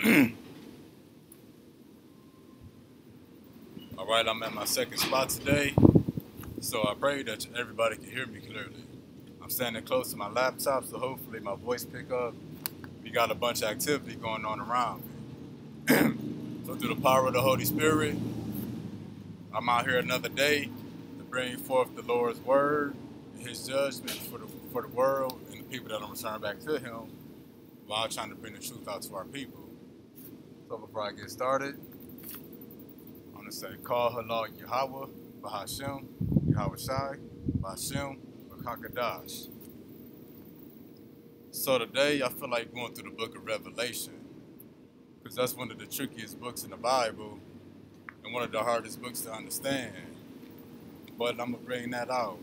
All right, I'm at my second spot today, so I pray that everybody can hear me clearly. I'm standing close to my laptop, so hopefully my voice pick up. We got a bunch of activity going on around me. So through the power of the Holy Spirit, I'm out here another day to bring forth the Lord's word and His judgment for the world and the people that don't return back to Him, while trying to bring the truth out to our people. So before I get started, I'm gonna say, call halal Yahweh, Bahashem, Yahweh Shai, Bahashem, Bakakadash. So today I feel like going through the book of Revelation, because that's one of the trickiest books in the Bible and one of the hardest books to understand. But I'm gonna bring that out.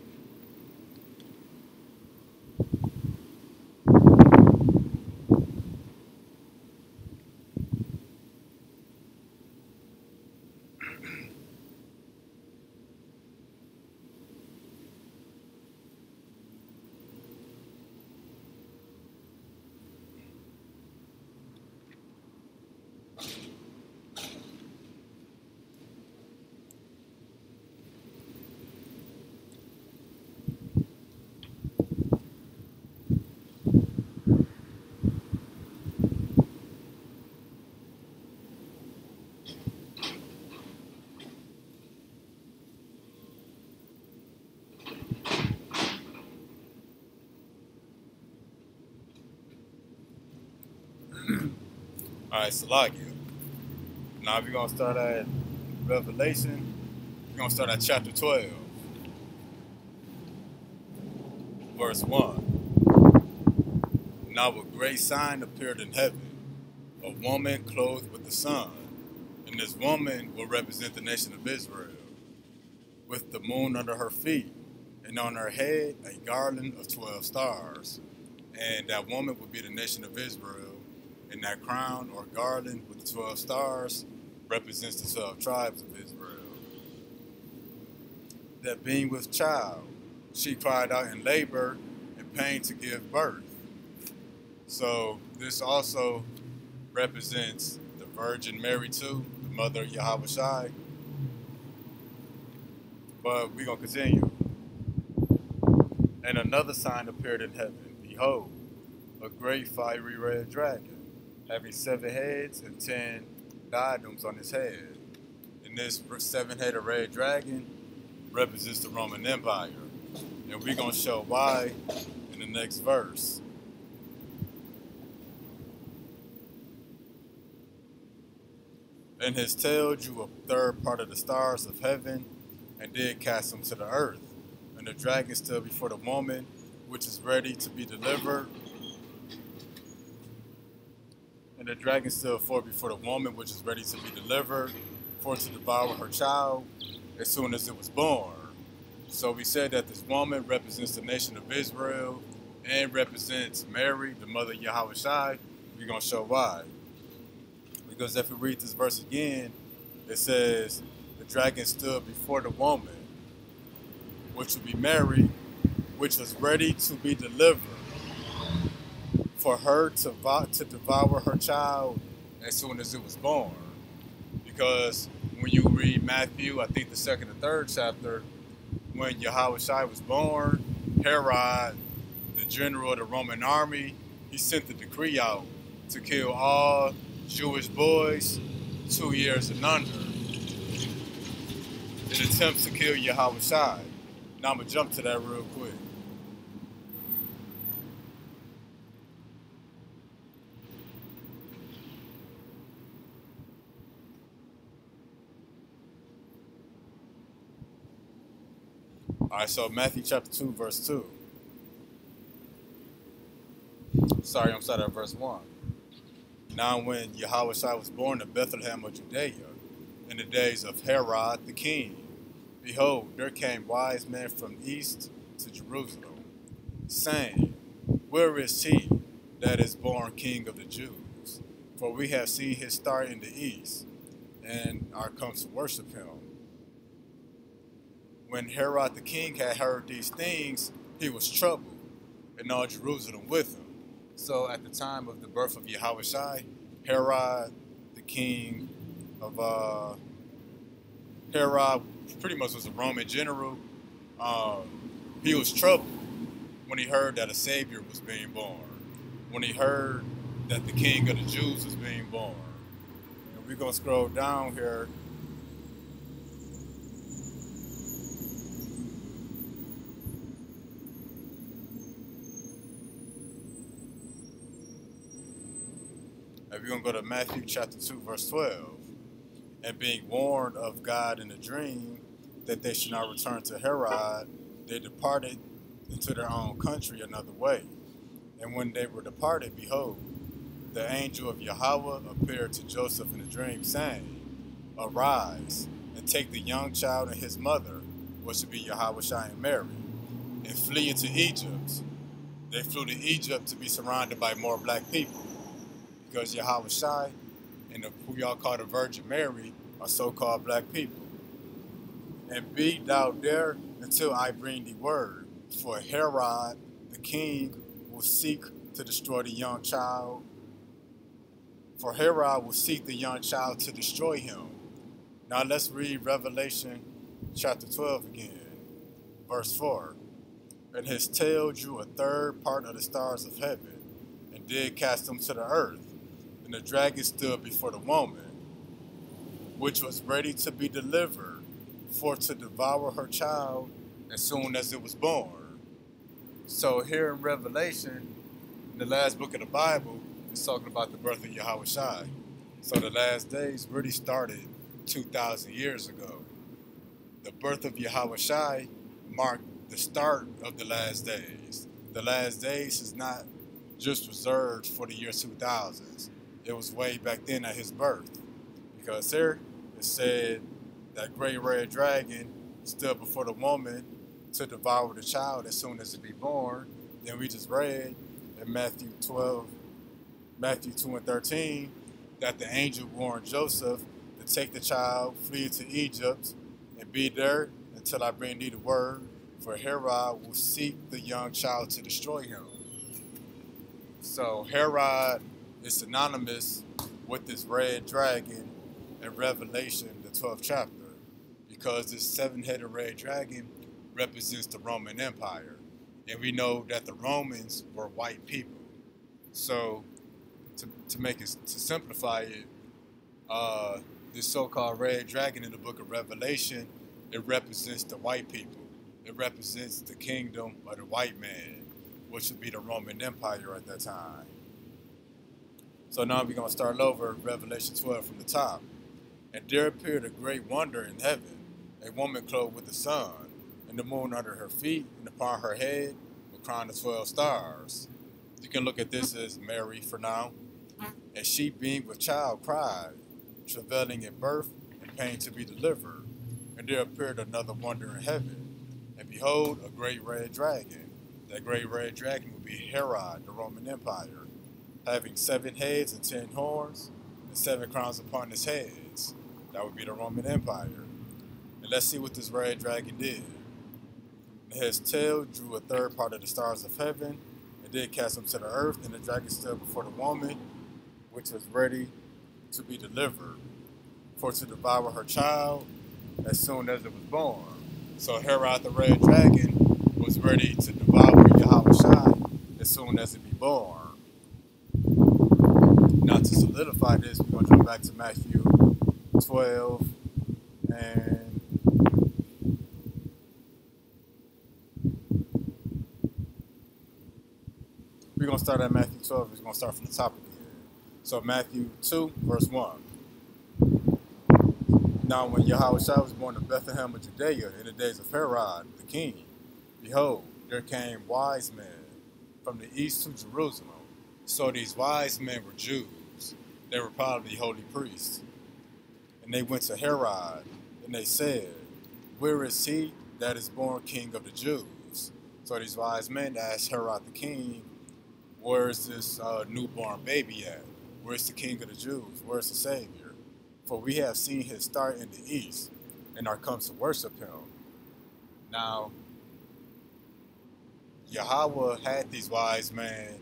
All right, Salakia. Now we're gonna start at Revelation. We're gonna start at chapter 12, verse 1. Now a great sign appeared in heaven, a woman clothed with the sun, and this woman will represent the nation of Israel, with the moon under her feet, and on her head a garland of 12 stars. And that woman will be the nation of Israel, and that crown or garland with the 12 stars represents the 12 tribes of Israel. That being with child, she cried out in labor and pain to give birth. So this also represents the Virgin Mary too, the mother of Yahweh Shai. But we're going to continue. And another sign appeared in heaven. Behold, a great fiery red dragon, having 7 heads and 10 diadems on his head. And this 7-headed red dragon represents the Roman Empire. And we're going to show why in the next verse. And his tail drew a third part of the stars of heaven and did cast them to the earth. And the dragon stood before the woman, which is ready to be delivered. And the dragon stood forth before the woman, which is ready to be delivered, for to devour her child as soon as it was born. So we said that this woman represents the nation of Israel and represents Mary, the mother of Yahweh Shai. We're going to show why. Because if we read this verse again, it says, the dragon stood before the woman, which would be Mary, which was ready to be delivered, for her to devour her child as soon as it was born. Because when you read Matthew, I think the 2nd and 3rd chapter, when Yahweh Shai was born, Herod, the general of the Roman army, he sent the decree out to kill all Jewish boys 2 years and under in attempts to kill Yahweh Shai. Now I'm going to jump to that real quick. All right, so Matthew chapter 2, verse 2. Sorry, I'm starting at verse 1. Now when Yahweh Shai was born in Bethlehem of Judea, in the days of Herod the king, behold, there came wise men from east to Jerusalem, saying, where is he that is born King of the Jews? For we have seen his star in the east, and are come to worship him. When Herod the king had heard these things, he was troubled, and all Jerusalem with him. So at the time of the birth of Yahweh Shai, Herod, the king of Herod, pretty much was a Roman general. He was troubled when he heard that a Savior was being born, when he heard that the King of the Jews was being born. And we're going to scroll down here. And we're going to go to Matthew chapter 2, verse 12. And being warned of God in a dream that they should not return to Herod, they departed into their own country another way. And when they were departed, behold, the angel of Yahawadah appeared to Joseph in a dream, saying, Arise, and take the young child and his mother, which should be Yahawadah and Mary, and flee into Egypt. They flew to Egypt to be surrounded by more black people, because Yahawadah and who y'all call the Virgin Mary are so-called black people. And be thou there until I bring thee word, for Herod the king will seek to destroy the young child. For Herod will seek the young child to destroy him. Now let's read Revelation chapter 12 again, verse 4. And his tail drew a third part of the stars of heaven, and did cast them to the earth. And the dragon stood before the woman, which was ready to be delivered, for to devour her child as soon as it was born. So here in Revelation, the last book of the Bible, is talking about the birth of Yahawadah. So the last days really started 2,000 years ago. The birth of Yahawadah marked the start of the last days. The last days is not just reserved for the year 2000s. It was way back then at his birth. Because here it said that great red dragon stood before the woman to devour the child as soon as it be born. Then we just read in Matthew 2 and 13, that the angel warned Joseph to take the child, flee to Egypt, and be there until I bring thee the word, for Herod will seek the young child to destroy him. So Herod is synonymous with this red dragon in Revelation, the 12th chapter, because this seven-headed red dragon represents the Roman Empire. And we know that the Romans were white people. So to simplify it, this so-called red dragon in the book of Revelation, it represents the white people. It represents the kingdom of the white man, which would be the Roman Empire at that time. So now we're going to start over Revelation 12 from the top. And there appeared a great wonder in heaven, a woman clothed with the sun, and the moon under her feet, and upon her head a crown of 12 stars. You can look at this as Mary for now. And she, being with child, cried, travailing in birth and pain to be delivered. And there appeared another wonder in heaven. And behold, a great red dragon. That great red dragon would be Herod, the Roman Empire, having 7 heads and 10 horns, and 7 crowns upon his heads. That would be the Roman Empire. And let's see what this red dragon did. And his tail drew a third part of the stars of heaven, and did cast them to the earth. And the dragon stood before the woman, which was ready to be delivered, for to devour her child as soon as it was born. So Herod the red dragon was ready to devour Yahawadah as soon as it be born. Now to solidify this, we're going to jump back to Matthew 12 and we're going to start at Matthew 12. We're going to start from the top again. So Matthew 2, verse 1. Now when Yahawadah was born in Bethlehem of Judea in the days of Herod the king, behold, there came wise men from the east to Jerusalem. So these wise men were Jews. They were probably holy priests. And they went to Herod, and they said, Where is he that is born king of the Jews? So these wise men asked Herod the king, Where is this newborn baby at? Where's the king of the Jews? Where's the Savior? For we have seen his star in the east, and are come to worship him. Now, Yahweh had these wise men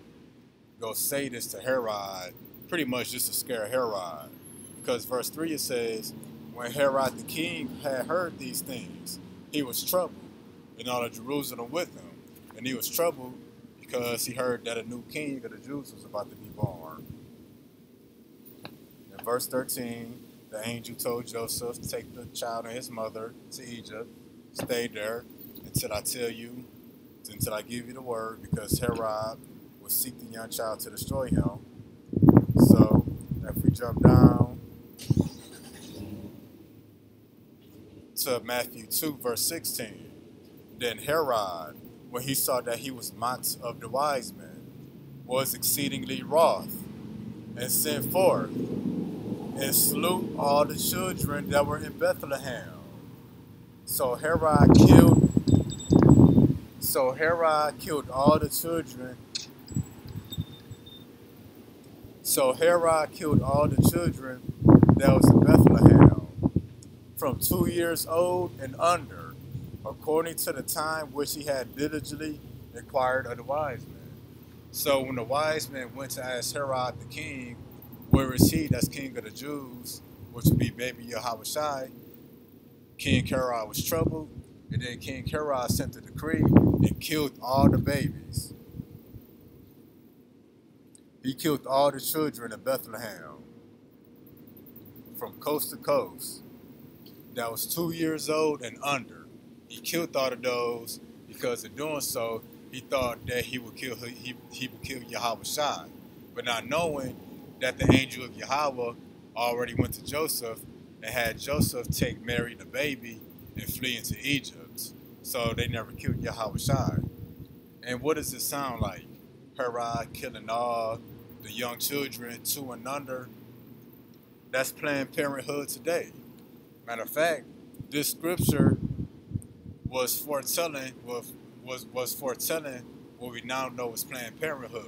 go say this to Herod pretty much just to scare Herod. Because verse 3 it says, when Herod the king had heard these things, he was troubled, and all of Jerusalem with him. And he was troubled because he heard that a new king of the Jews was about to be born. In verse 13, the angel told Joseph to take the child and his mother to Egypt, stay there until I tell you, until I give you the word, because Herod will seek the young child to destroy him. So if we jump down to Matthew 2, verse 16, then Herod, when he saw that he was mocked of the wise men, was exceedingly wroth, and sent forth, and slew all the children that were in Bethlehem. So Herod killed all the children. So Herod killed all the children that was in Bethlehem, from 2 years old and under, according to the time which he had diligently inquired of the wise men. So when the wise men went to ask Herod the king, where is he that's king of the Jews, which would be baby Yahawadah, King Herod was troubled, and then King Herod sent a decree and killed all the babies. He killed all the children in Bethlehem, from coast to coast, that was 2 years old and under. He killed all of those because in doing so, he thought that he would kill Yahawadah, but not knowing that the angel of Yahweh already went to Joseph and had Joseph take Mary the baby and flee into Egypt. So they never killed Yahawadah. And what does it sound like? Herod killing all the young children 2 and under? That's Planned Parenthood today. Matter of fact, this scripture was foretelling what we now know as Planned Parenthood,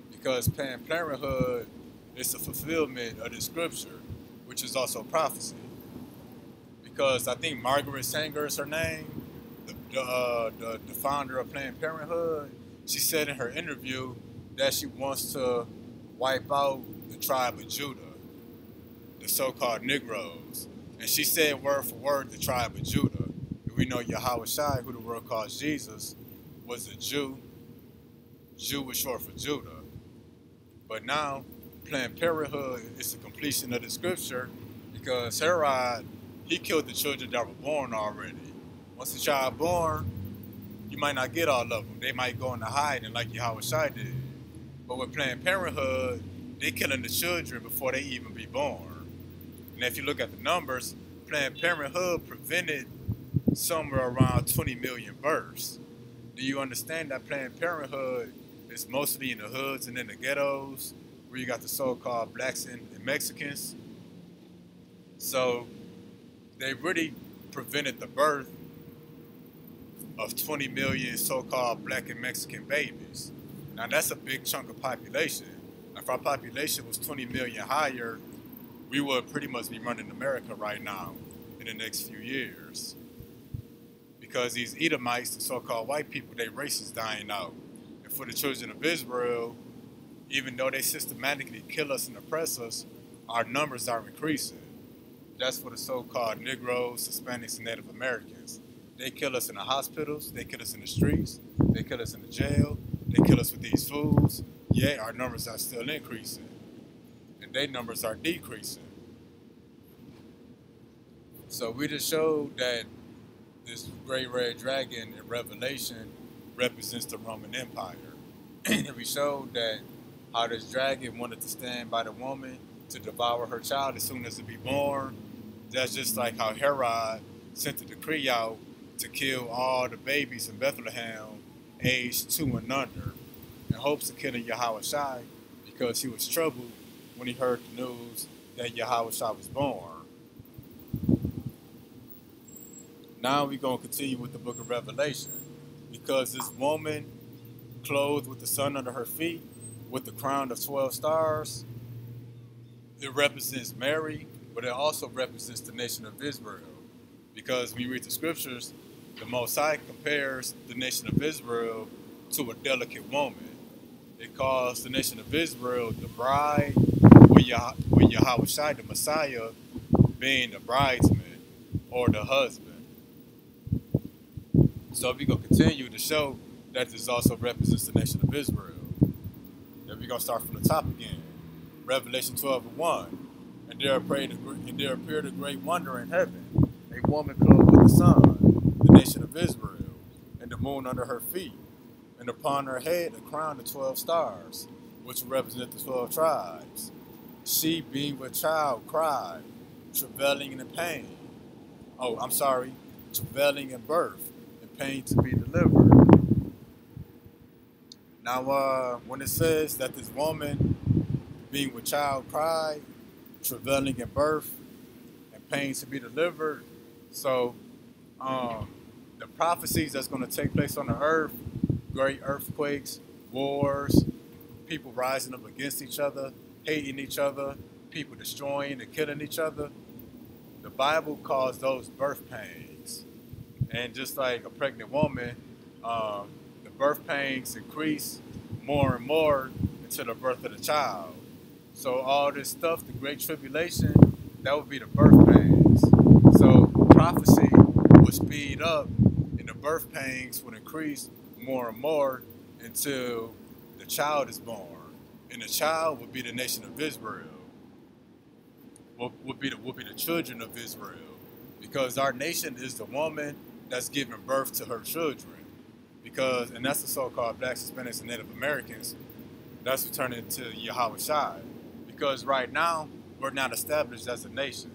because Planned Parenthood is the fulfillment of the scripture, which is also prophecy. Because I think Margaret Sanger is her name, the founder of Planned Parenthood. She said in her interview that she wants to wipe out the tribe of Judah, the so-called Negroes. And she said word for word the tribe of Judah. And we know Yahawadah, who the world calls Jesus, was a Jew. Jew was short for Judah. But now, Planned Parenthood is the completion of the scripture, because Herod, he killed the children that were born already. Once a child born, you might not get all of them. They might go into hiding like Yahawadah did. But with Planned Parenthood, they killing the children before they even be born. And if you look at the numbers, Planned Parenthood prevented somewhere around 20 million births. Do you understand that Planned Parenthood is mostly in the hoods and in the ghettos, where you got the so-called blacks and Mexicans? So they really prevented the birth of 20 million so-called black and Mexican babies. Now that's a big chunk of population. If our population was 20 million higher, we would pretty much be running America right now in the next few years. Because these Edomites, the so-called white people, their race is dying out. And for the children of Israel, even though they systematically kill us and oppress us, our numbers are increasing. That's for the so-called Negroes, Hispanics, and Native Americans. They kill us in the hospitals, they kill us in the streets, they kill us in the jail, they kill us with these foods, yet our numbers are still increasing. And their numbers are decreasing. So we just showed that this great red dragon in Revelation represents the Roman Empire. And we showed that how this dragon wanted to stand by the woman to devour her child as soon as it be born. That's just like how Herod sent the decree out to kill all the babies in Bethlehem aged 2 and under, in hopes of killing Yahawadah, because he was troubled when he heard the news that Yahawadah was born. Now we're going to continue with the book of Revelation, because this woman clothed with the sun under her feet, with the crown of 12 stars, it represents Mary, but it also represents the nation of Israel. Because when you read the scriptures, the Most High compares the nation of Israel to a delicate woman. It calls the nation of Israel the bride with Yahawadah, the Messiah, being the bridesman or the husband. So we're going to continue to show that this also represents the nation of Israel. Then we're going to start from the top again. Revelation 12:1. And there appeared a great wonder in heaven, a woman clothed with the sun, the nation of Israel, and the moon under her feet, and upon her head a crown of 12 stars, which represent the 12 tribes. She, being with child, cried, travailing in pain. Travailing in birth, and pain to be delivered. Now, when it says that this woman, being with child, cried, travailing in birth, and pain to be delivered. So, the prophecies that's going to take place on the earth, great earthquakes, wars, people rising up against each other, hating each other, people destroying and killing each other, the Bible calls those birth pains. And just like a pregnant woman, the birth pains increase more and more until the birth of the child. So all this stuff, the Great Tribulation, that would be the birth pains. So prophecy would speed up and the birth pains would increase more and more until the child is born. And the child would be the nation of Israel. Would be the children of Israel. Because our nation is the woman that's giving birth to her children. And that's the so-called blacks, Hispanics, and Native Americans. That's returning to Yahawadah. Because right now, we're not established as a nation.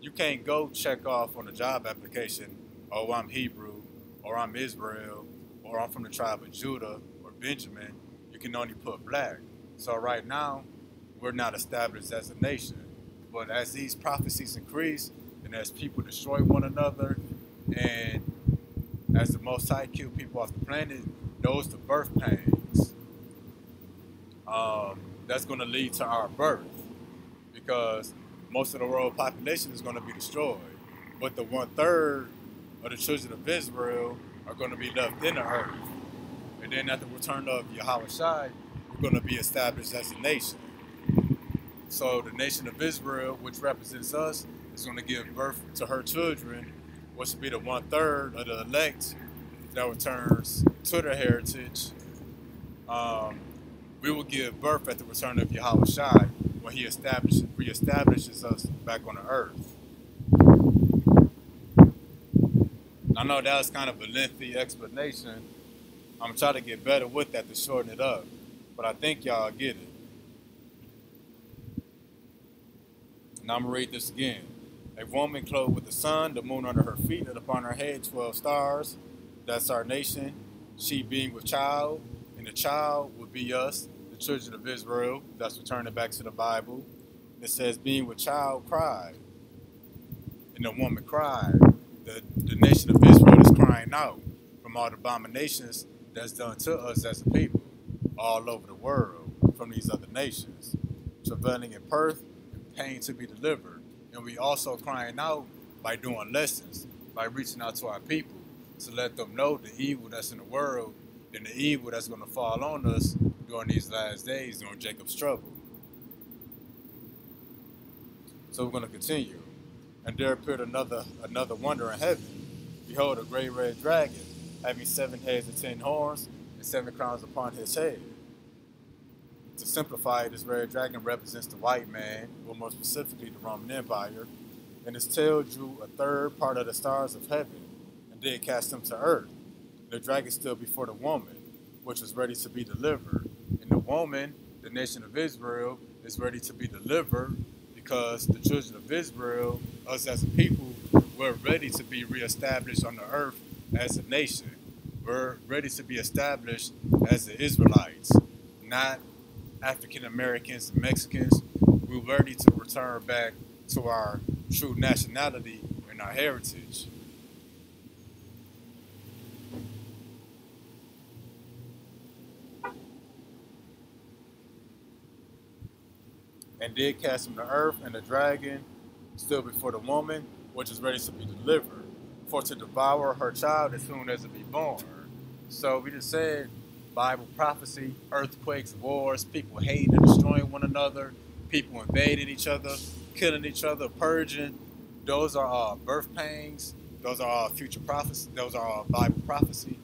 You can't go check off on a job application, oh, I'm Hebrew, or I'm Israel, or I'm from the tribe of Judah, or Benjamin. You can only put black. So right now, we're not established as a nation. But as these prophecies increase, and as people destroy one another, and as the Most High kill people off the planet, those the birth pains. That's going to lead to our birth, because most of the world population is going to be destroyed. But the 1/3 of the children of Israel are going to be left in the earth. And then at the return of Yahawadah, we're going to be established as a nation. So the nation of Israel, which represents us, is going to give birth to her children, which will be the 1/3 of the elect that returns to their heritage. We will give birth at the return of Yahawadah when he reestablishes us back on the earth. I know that was kind of a lengthy explanation. I'm going to try to get better with that to shorten it up. But I think y'all get it. Now I'm going to read this again. A woman clothed with the sun, the moon under her feet, and upon her head 12 stars. That's our nation. She being with child, and the child would be us, the children of Israel. That's returning back to the Bible. It says, being with child cried. And the woman cried. The nation of Israel is crying out from all the abominations that's done to us as a people all over the world from these other nations. Travailing in birth and pain to be delivered. And we also crying out by doing lessons, by reaching out to our people to let them know the evil that's in the world and the evil that's going to fall on us during these last days, during Jacob's trouble. So we're going to continue. And there appeared another wonder in heaven. Behold, a great red dragon, having 7 heads and 10 horns, and 7 crowns upon his head. To simplify, this red dragon represents the white man, or more specifically the Roman Empire, and his tail drew 1/3 part of the stars of heaven, and did cast them to earth. The dragon stood before the woman, which was ready to be delivered. And the woman, the nation of Israel, is ready to be delivered, because the children of Israel, us as a people, we're ready to be reestablished on the earth as a nation. We're ready to be established as the Israelites, not African Americans and Mexicans. We're ready to return back to our true nationality and our heritage. And did cast him to earth, and the dragon stood before the woman, which is ready to be delivered, for to devour her child as soon as it be born. So we just said, Bible prophecy, earthquakes, wars, people hating and destroying one another, people invading each other, killing each other, purging. Those are all birth pangs. Those are all future prophecies. Those are all Bible prophecy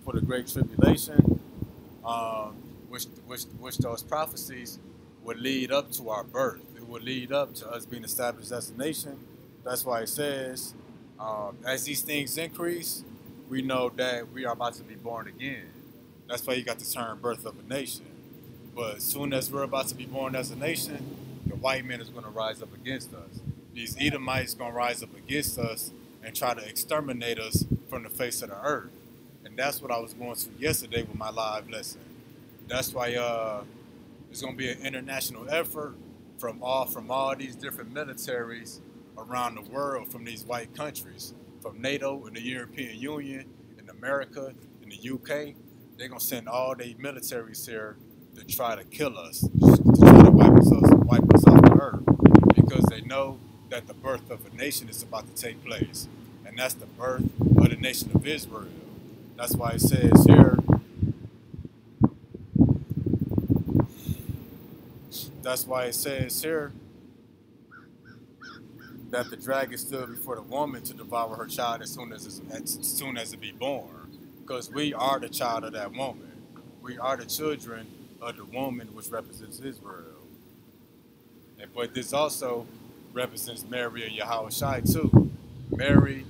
for the Great Tribulation, which those prophecies would lead up to our birth. It would lead up to us being established as a nation. That's why it says, as these things increase, we know that we are about to be born again. That's why you got the term birth of a nation. But as soon as we're about to be born as a nation, the white man is going to rise up against us. These Edomites going to rise up against us and try to exterminate us from the face of the earth. And that's what I was going to yesterday with my live lesson. That's why there's going to be an international effort from all these different militaries around the world, from these white countries, from NATO and the European Union, in America, in the UK. They're going to send all their militaries here to try to kill us, to try to wipe us off the earth, because they know that the birth of a nation is about to take place. And that's the birth of the nation of Israel. That's why it says here, that the dragon stood before the woman to devour her child as soon as it be born. Because we are the child of that woman. We are the children of the woman, which represents Israel. But this also represents Mary and Yahawadah too. Mary,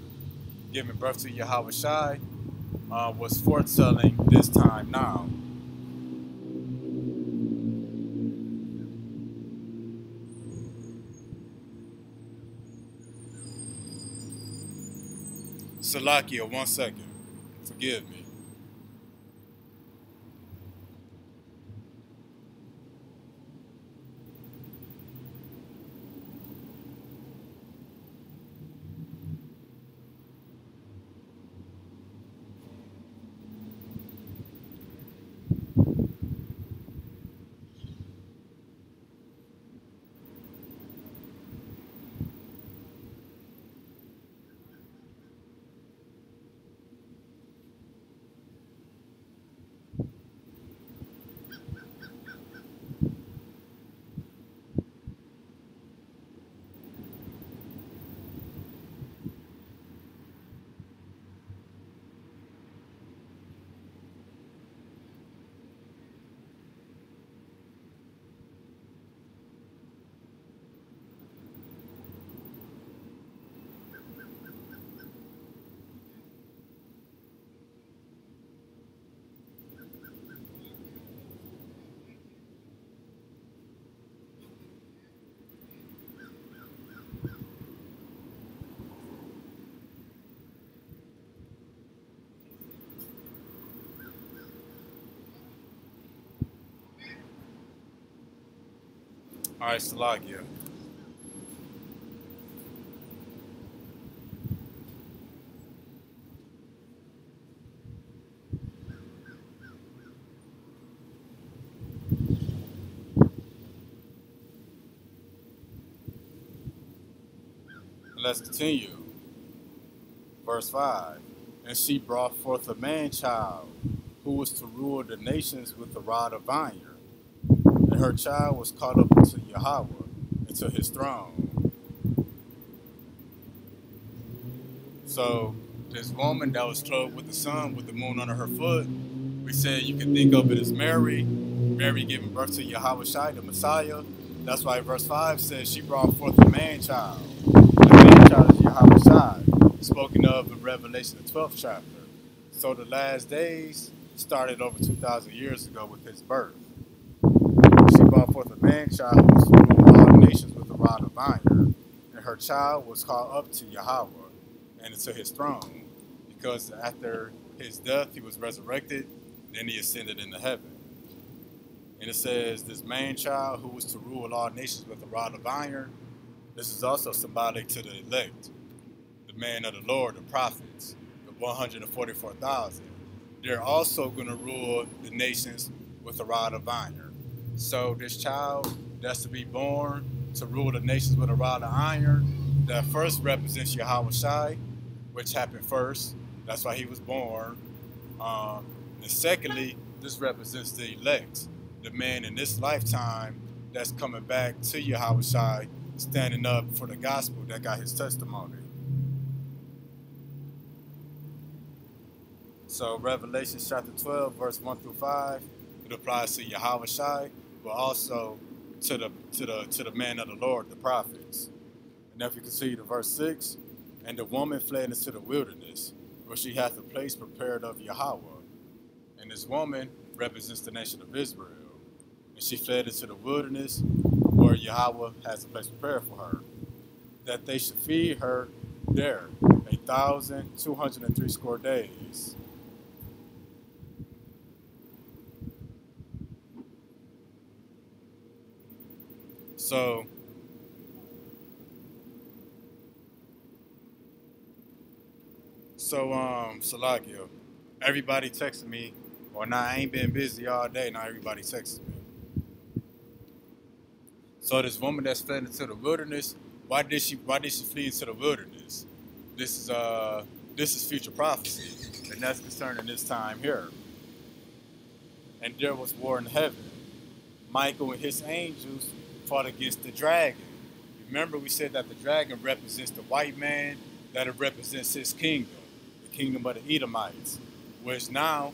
giving birth to Yahawadah, was foretelling this time now. Salakia, 1 second. Forgive me. All right, Salakia. Let's continue. Verse 5. And she brought forth a man-child, who was to rule the nations with a rod of iron. And her child was caught up into Yahweh, into his throne. So this woman that was clothed with the sun, with the moon under her foot, we said you can think of it as Mary. Mary giving birth to Yahawadah, the Messiah. That's why verse 5 says she brought forth a man-child. The man-child is Yahawadah, spoken of in Revelation, the 12th chapter. So the last days started over 2,000 years ago with his birth. She brought forth a man-child who was to rule all nations with a rod of iron. And her child was called up to Yahweh and to his throne, because after his death he was resurrected, then he ascended into heaven. And it says this man-child who was to rule all nations with a rod of iron, this is also symbolic to the elect, the man of the Lord, the prophets, the 144,000. They're also going to rule the nations with a rod of iron. So this child that's to be born to rule the nations with a rod of iron, that first represents Yahawadah, which happened first. That's why he was born. And secondly, this represents the elect, the man in this lifetime that's coming back to Yahawadah, standing up for the gospel, that got his testimony. So Revelation chapter 12, verse 1 through 5, it applies to Yahawadah, but also to the man of the Lord, the prophets. And if you continue to verse 6, and the woman fled into the wilderness, where she hath a place prepared of Yahweh. And this woman represents the nation of Israel. And she fled into the wilderness, where Yahweh has a place prepared for her, that they should feed her there 1,203 score days. So Salagio, everybody texting me, or nah, I ain't been busy all day, now everybody texting me. So this woman that's fled into the wilderness, why did she flee into the wilderness? This is future prophecy, and that's concerning this time here. And there was war in heaven. Michael and his angels fought against the dragon. Remember, we said that the dragon represents the white man, that it represents his kingdom, the kingdom of the Edomites, which now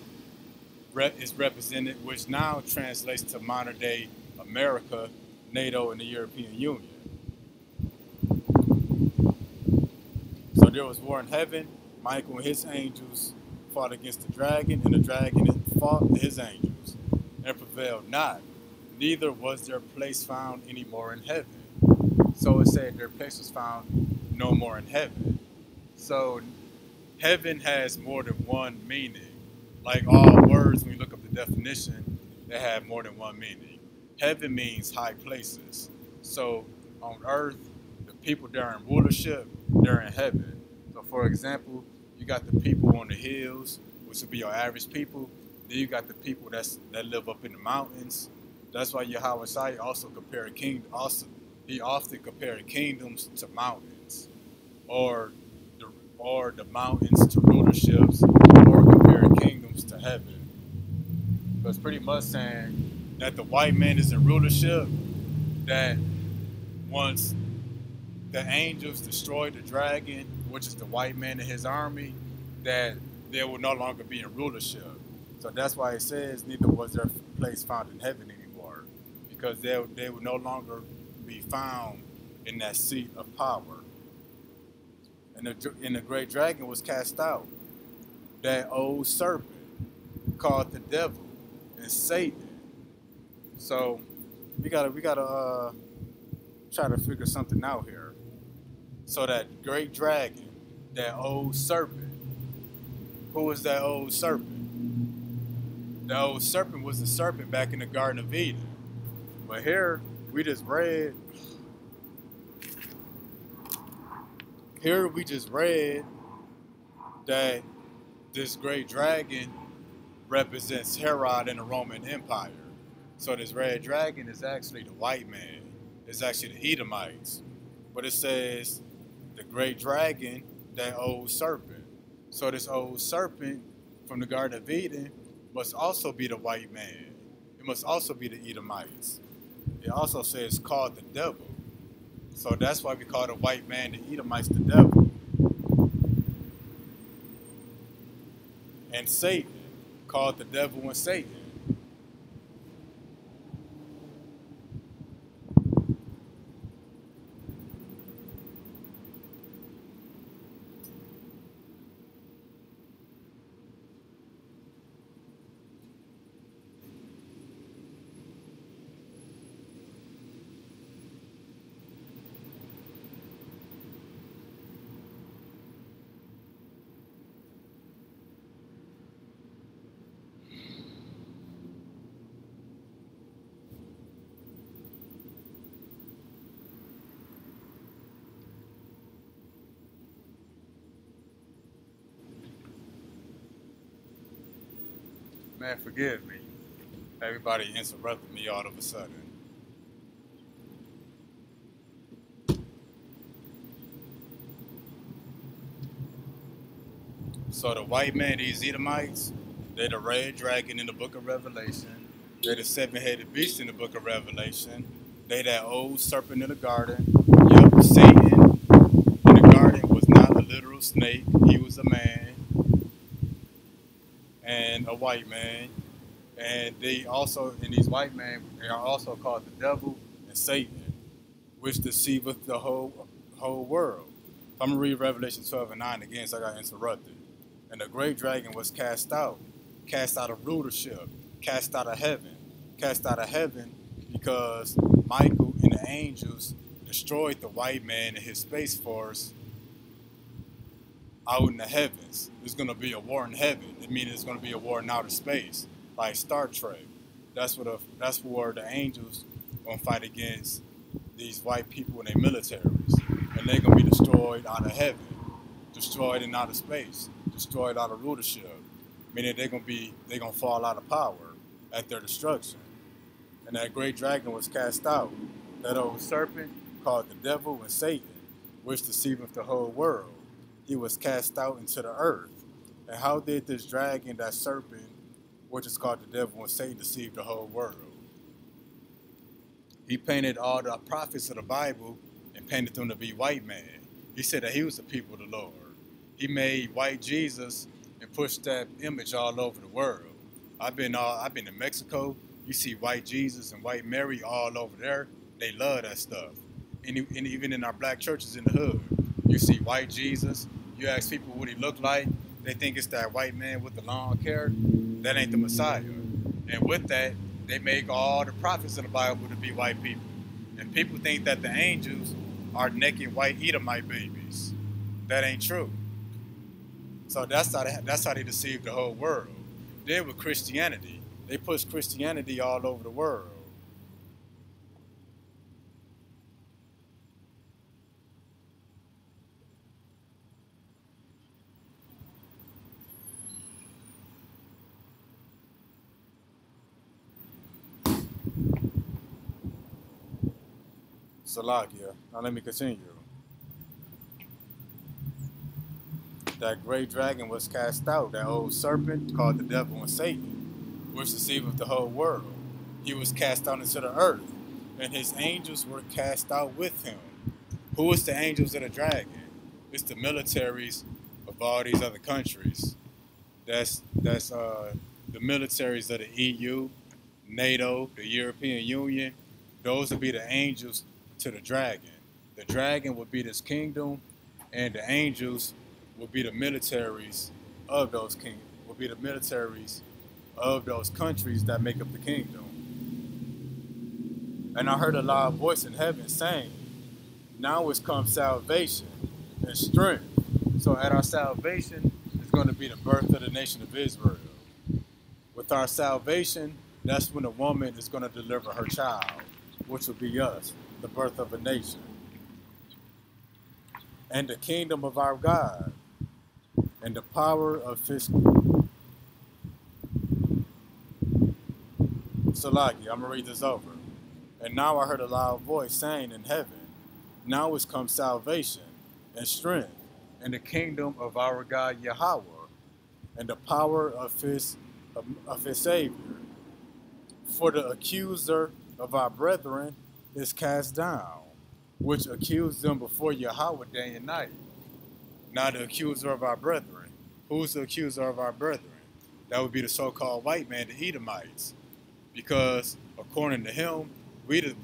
is represented, which now translates to modern day America, NATO, and the European Union. So there was war in heaven. Michael and his angels fought against the dragon, and the dragon fought his angels and prevailed not. Neither was their place found any more in heaven. So it said their place was found no more in heaven. So heaven has more than one meaning. Like all words, when you look up the definition, they have more than one meaning. Heaven means high places. So on earth, the people that are in rulership, they're in heaven. So for example, you got the people on the hills, which would be your average people. Then you got the people that live up in the mountains. That's why Yahawadah also compared he often compared kingdoms to mountains, or the mountains to rulerships, or compared kingdoms to heaven. So it's pretty much saying that the white man is in rulership, that once the angels destroy the dragon, which is the white man and his army, that they will no longer be in rulership. So that's why it says neither was their place found in heaven anymore, because they will no longer be found in that seat of power. And the great dragon was cast out, that old serpent called the devil and Satan. So we gotta try to figure something out here. So that great dragon, that old serpent, who was that old serpent? The old serpent was the serpent back in the Garden of Eden. But here we just read that this great dragon represents Herod in the Roman Empire. So this red dragon is actually the white man. It's actually the Edomites. But it says the great dragon, that old serpent. So this old serpent from the Garden of Eden must also be the white man. It must also be the Edomites. It also says called the devil. So that's why we call the white man, the Edomites, the devil. And Satan, called the devil and Satan. Man, forgive me. Everybody interrupted me all of a sudden. So the white man, these Edomites, they're the red dragon in the book of Revelation. They're the seven-headed beast in the book of Revelation. They that old serpent in the garden. Yep, Satan in the garden was not a literal snake. He was a man and a white man. And they also, in these white men, they are also called the devil and Satan, which deceiveth the whole world. I'm going to read Revelation 12 and 9 again, so I got interrupted. And the great dragon was cast out of rulership, cast out of heaven because Michael and the angels destroyed the white man and his space force out in the heavens. There's going to be a war in heaven. It means there's going to be a war in outer space, like Star Trek. That's where the angels going to fight against these white people and their militaries. And they're going to be destroyed out of heaven, destroyed in outer space, destroyed out of rulership. Meaning they're going to fall out of power at their destruction. And that great dragon was cast out. That old serpent called the devil and Satan, which deceiveth the whole world. He was cast out into the earth. And how did this dragon, that serpent, which is called the devil and Satan, deceive the whole world? He painted all the prophets of the Bible and painted them to be white men. He said that he was the people of the Lord. He made white Jesus and pushed that image all over the world. I've been in Mexico. You see white Jesus and white Mary all over there. They love that stuff. And even in our black churches in the hood, you see white Jesus. You ask people what he looked like, they think it's that white man with the long hair. That ain't the Messiah. And with that, they make all the prophets of the Bible to be white people. And people think that the angels are naked white Edomite babies. That ain't true. So that's how they deceive the whole world. Then with Christianity, they push Christianity all over the world. Salakia. Now let me continue. That great dragon was cast out, that old serpent called the devil and Satan, which deceiveth the whole world. He was cast out into the earth, and his angels were cast out with him. Who is the angels of the dragon? It's the militaries of all these other countries. That's the militaries of the EU, NATO, the European Union. Those would be the angels to the dragon. The dragon would be this kingdom, and the angels will be the militaries of those will be the militaries of those countries that make up the kingdom. And I heard a loud voice in heaven saying, now is come salvation and strength. So at our salvation is going to be the birth of the nation of Israel. With our salvation, that's when a woman is going to deliver her child, which will be us, the birth of a nation. And the kingdom of our God, and the power of his... Salaki, I'm going to read this over. And now I heard a loud voice saying in heaven, now is come salvation and strength, and the kingdom of our God Yahawadah, and the power of his Savior. For the accuser of our brethren is cast down, which accused them before Yahweh day and night. Now the accuser of our brethren. Who's the accuser of our brethren? That would be the so-called white man, the Edomites. Because according to him, we the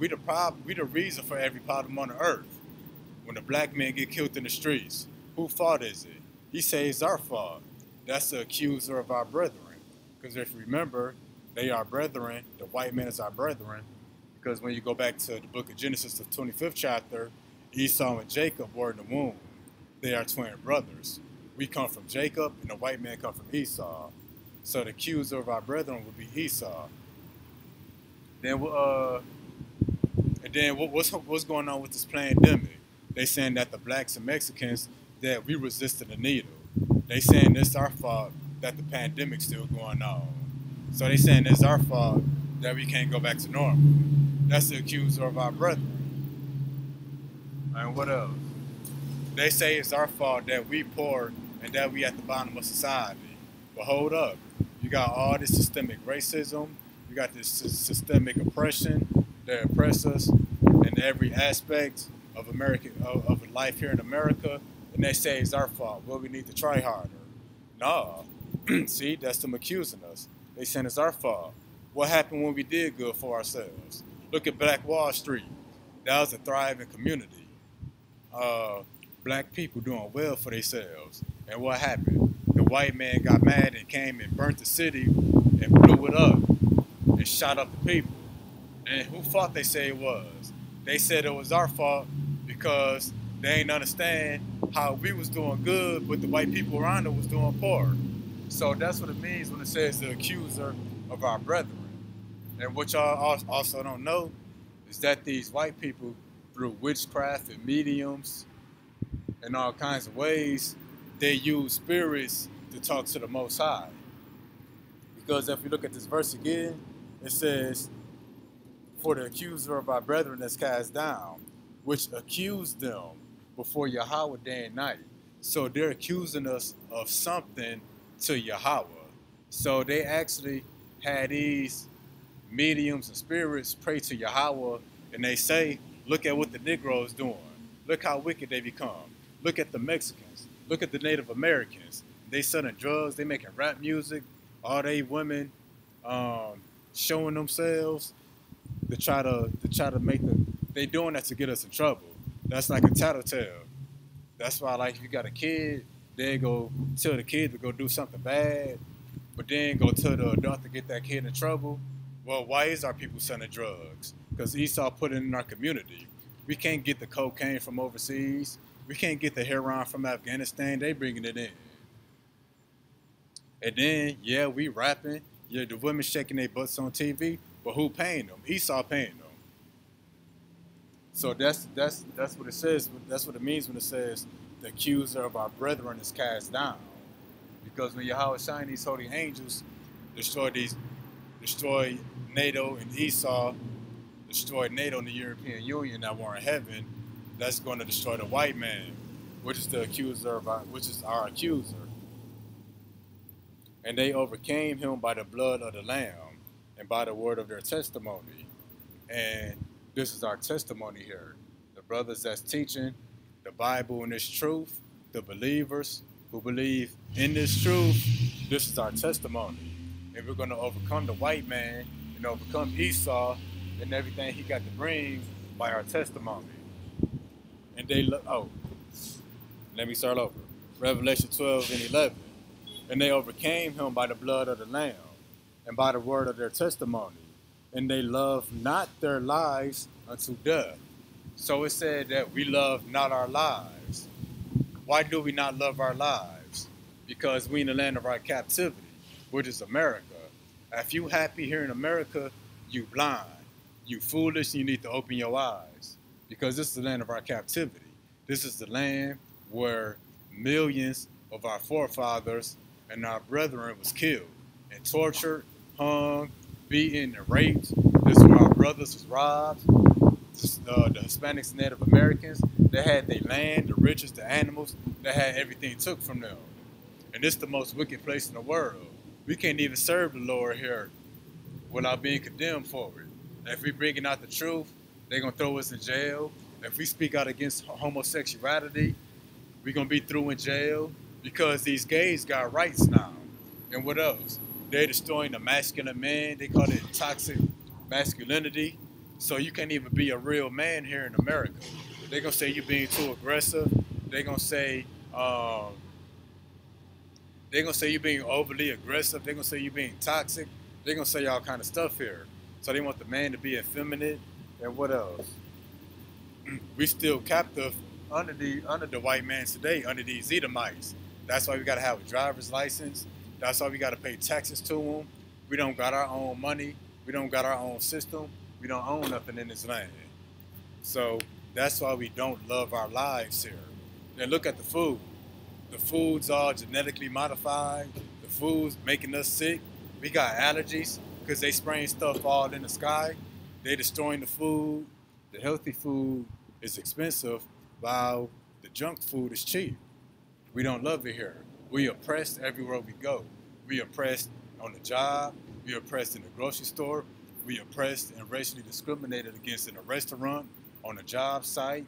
reason for every problem on the earth. When the black men get killed in the streets, whose fault is it? He says it's our fault. That's the accuser of our brethren. Because if you remember, they are brethren. The white man is our brethren. Because when you go back to the book of Genesis, the 25th chapter, Esau and Jacob were in the womb. They are twin brothers. We come from Jacob, and the white man come from Esau. So the accuser of our brethren would be Esau. Then, what's going on with this pandemic? They saying that the blacks and Mexicans, that we resisted the needle. They saying it's our fault that the pandemic's still going on. So they saying it's our fault that we can't go back to normal. That's the accuser of our brethren. And what else? They say it's our fault that we poor and that we at the bottom of society. But hold up. You got all this systemic racism. You got this systemic oppression that oppress us. in every aspect of of life here in America, and they say it's our fault. Well, we need to try harder. No, see, that's them accusing us. They saying it's our fault. What happened when we did good for ourselves? Look at Black Wall Street. That was a thriving community. Uh, Black people doing well for themselves. And what happened? The white man got mad and came and burnt the city and blew it up and shot up the people. And who fault they say it was? They said it was our fault because they ain't understand how we was doing good, but the white people around us was doing poor. So that's what it means when it says the accuser of our brethren. And what y'all also don't know is that these white people, through witchcraft and mediums and all kinds of ways, they use spirits to talk to the Most High. Because if you look at this verse again, it says, for the accuser of our brethren that's cast down, which accused them before Yahawadah day and night. So they're accusing us of something to Yahweh. So they actually had these mediums and spirits pray to Yahweh, and they say, look at what the Negroes doing. Look how wicked they become. Look at the Mexicans. Look at the Native Americans. They selling drugs. They making rap music. All they women showing themselves to try to make they doing that to get us in trouble. That's like a tattletale. That's why, like, if you got a kid, they go tell the kid to go do something bad, but then go tell the adult to get that kid in trouble. Well, why is our people selling drugs? Because Esau put it in our community. We can't get the cocaine from overseas. We can't get the heroin from Afghanistan. They bringing it in. And then, yeah, we rapping. Yeah, the women shaking their butts on TV. But who paying them? Esau paying them. So that's what it says. That's what it means when it says the accuser of our brethren is cast down. Because when Yahweh shine these holy angels, destroy NATO and Esau, destroy NATO and the European Union that were in heaven, that's going to destroy the white man, which is our accuser. And they overcame him by the blood of the Lamb and by the word of their testimony. And this is our testimony here. The brothers that's teaching the Bible and its truth, the believers who believe in this truth, this is our testimony. And we're going to overcome the white man and overcome Esau and everything he got to bring by our testimony. And let me start over. Revelation 12 and 11. And they overcame him by the blood of the Lamb and by the word of their testimony. And they loved not their lives unto death. So it said that we love not our lives. Why do we not love our lives? Because we in the land of our captivity, which is America. If you happy here in America, you blind, you foolish, and you need to open your eyes. Because this is the land of our captivity. This is the land where millions of our forefathers and our brethren was killed and tortured, hung, beaten, and raped. This is where our brothers was robbed. The Hispanics and Native Americans, they had their land, the riches, the animals, they had everything took from them. And this is the most wicked place in the world. We can't even serve the Lord here without being condemned for it. If we bringing out the truth, they're going to throw us in jail. If we speak out against homosexuality, we're going to be through in jail because these gays got rights now. And what else? They're destroying the masculine man. They call it toxic masculinity. So you can't even be a real man here in America. They're going to say you're being too aggressive. They're going to say you're being overly aggressive. They're going to say you're being toxic. They're going to say all kind of stuff here. So they want the man to be effeminate. And what else? We still captive under the white man today, under these Edomites. That's why we got to have a driver's license. That's why we got to pay taxes to them. We don't got our own money. We don't got our own system. We don't own nothing in this land. So that's why we don't love our lives here. Then look at the food. The food's all genetically modified. The food's making us sick. We got allergies because they spraying stuff all in the sky. They destroying the food. The healthy food is expensive while the junk food is cheap. We don't love it here. We oppressed everywhere we go. We oppressed on the job. We oppressed in the grocery store. We oppressed and racially discriminated against in a restaurant on a job site,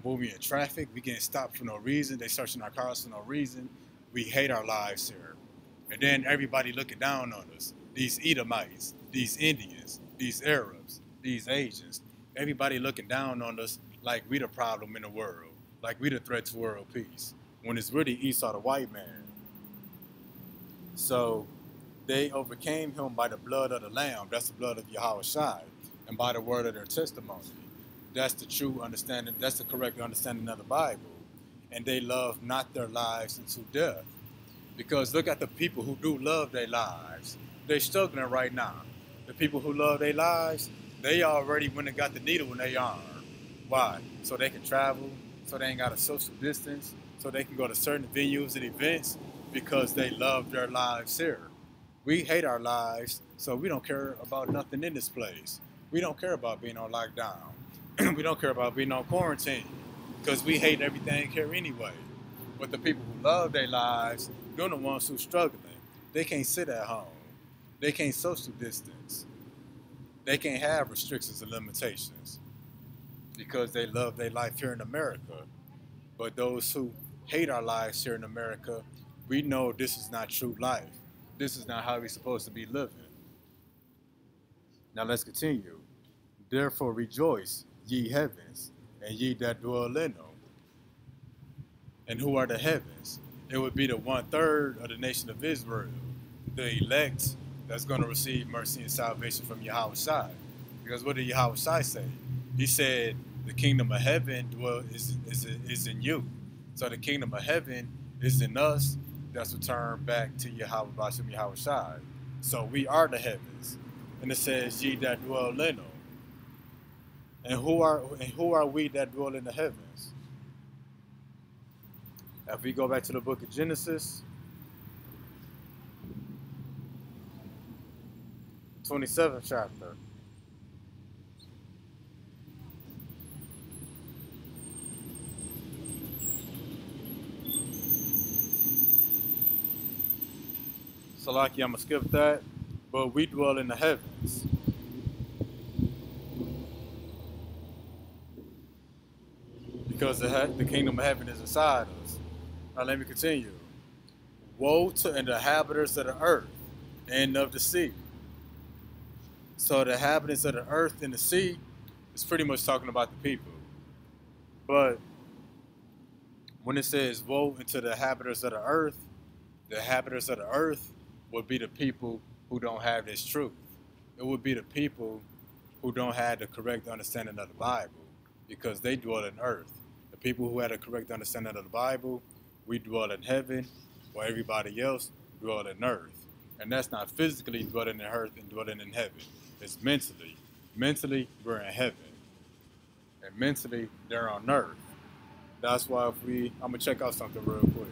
when we in traffic, we getting stopped for no reason. They searching our cars for no reason. We hate our lives here. And then everybody looking down on us. These Edomites, these Indians, these Arabs, these Asians. Everybody looking down on us like we the problem in the world, like we the threat to world peace, when it's really Esau the white man. So they overcame him by the blood of the Lamb. That's the blood of Yahawadah, and by the word of their testimony. That's the true understanding. That's the correct understanding of the Bible. And they love not their lives into death. Because look at the people who do love their lives. They're struggling right now. The people who love their lives, they already went and got the needle in their arm. Why? So they can travel, so they ain't got a social distance, so they can go to certain venues and events because they love their lives here. We hate our lives, so we don't care about nothing in this place. We don't care about being on lockdown. We don't care about being on quarantine because we hate everything here anyway. But the people who love their lives, they're the ones who are struggling. They can't sit at home. They can't social distance. They can't have restrictions and limitations because they love their life here in America. But those who hate our lives here in America, we know this is not true life. This is not how we're supposed to be living. Now let's continue. Therefore rejoice, ye heavens, and ye that dwell in them. And who are the heavens? It would be the 1/3 of the nation of Israel, the elect that's going to receive mercy and salvation from Yahawadah. Because what did Yahawadah say? He said, the kingdom of heaven is in you. So the kingdom of heaven is in us. That's returned back to Yahawadah. So we are the heavens. And it says, ye that dwell in them. And who are we that dwell in the heavens? If we go back to the book of Genesis, 27th chapter. Salaki, I'm going to skip that. But we dwell in the heavens. Because the kingdom of heaven is inside us. Now let me continue. Woe to the inhabitants of the earth and of the sea. So the inhabitants of the earth and the sea is pretty much talking about the people. But when it says woe unto the inhabitants of the inhabitants of the earth would be the people who don't have this truth. It would be the people who don't have the correct understanding of the Bible because they dwell in earth. The people who had a correct understanding of the Bible, we dwell in heaven, while everybody else dwell in earth. And that's not physically dwelling in earth and dwelling in heaven. It's mentally. Mentally, we're in heaven. And mentally, they're on earth. That's why I'm going to check out something real quick.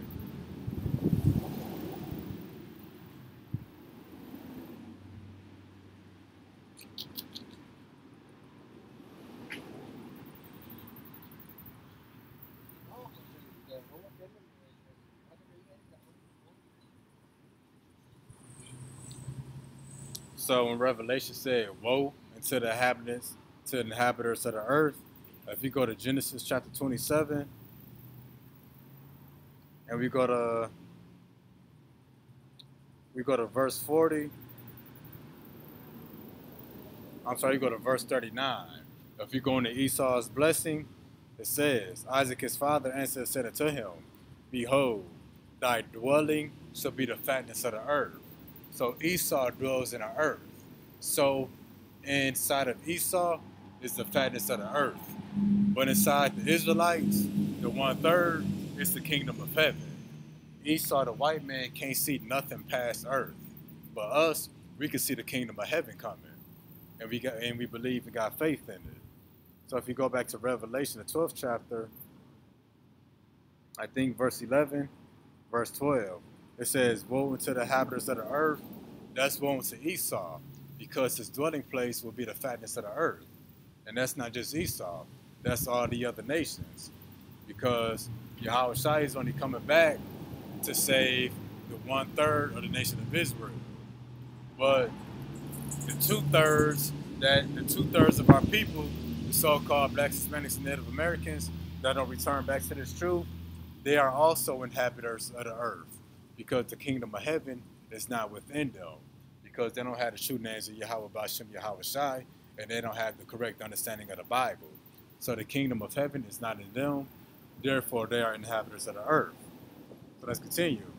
So when Revelation said, woe unto the inhabitants, to the inhabitants of the earth, if you go to Genesis chapter 27, and we go to verse 40. I'm sorry, you go to verse 39. If you go into Esau's blessing, it says, Isaac his father answered and said unto him, behold, thy dwelling shall be the fatness of the earth. So Esau dwells in the earth. So inside of Esau is the fatness of the earth. But inside the Israelites, the 1/3 is the kingdom of heaven. Esau, the white man, can't see nothing past earth. But us, we can see the kingdom of heaven coming. And we believe and got faith in it. So if you go back to Revelation, the 12th chapter, I think verse 11, verse 12, it says, woe unto the inhabitants of the earth. That's woe unto Esau, because his dwelling place will be the fatness of the earth. And that's not just Esau. That's all the other nations. Because Yahawadah is only coming back to save the 1/3 of the nation of Israel. But the 2/3 of our people the so-called blacks, Hispanics, and Native Americans that don't return back to this truth, they are also inhabitants of the earth, because the kingdom of heaven is not within them, because they don't have the true names of Yahawadah, Yahawadah, and they don't have the correct understanding of the Bible. So the kingdom of heaven is not in them, therefore they are inhabitants of the earth. So let's continue.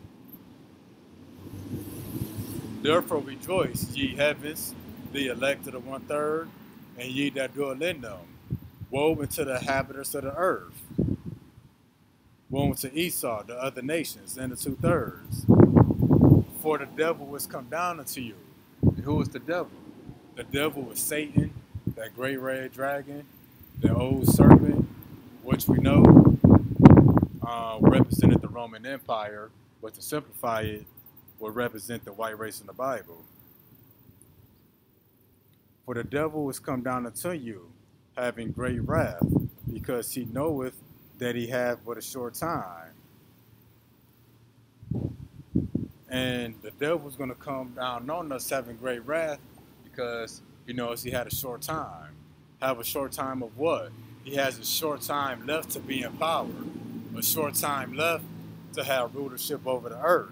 Therefore rejoice, ye heavens, the elect of the 1/3, and ye that dwell in them. Woe unto the inhabitants of the earth. Woe unto Esau, the other nations, and the 2/3. For the devil is come down unto you. And who is the devil? The devil is Satan, that great red dragon, the old serpent, which we know represented the Roman Empire, but to simplify it, would represent the white race in the Bible. For the devil is come down unto you, having great wrath, because he knoweth that he hath but a short time. And the devil's going to come down on us having great wrath because he knows he had a short time. Have a short time of what? He has a short time left to be in power. A short time left to have rulership over the earth.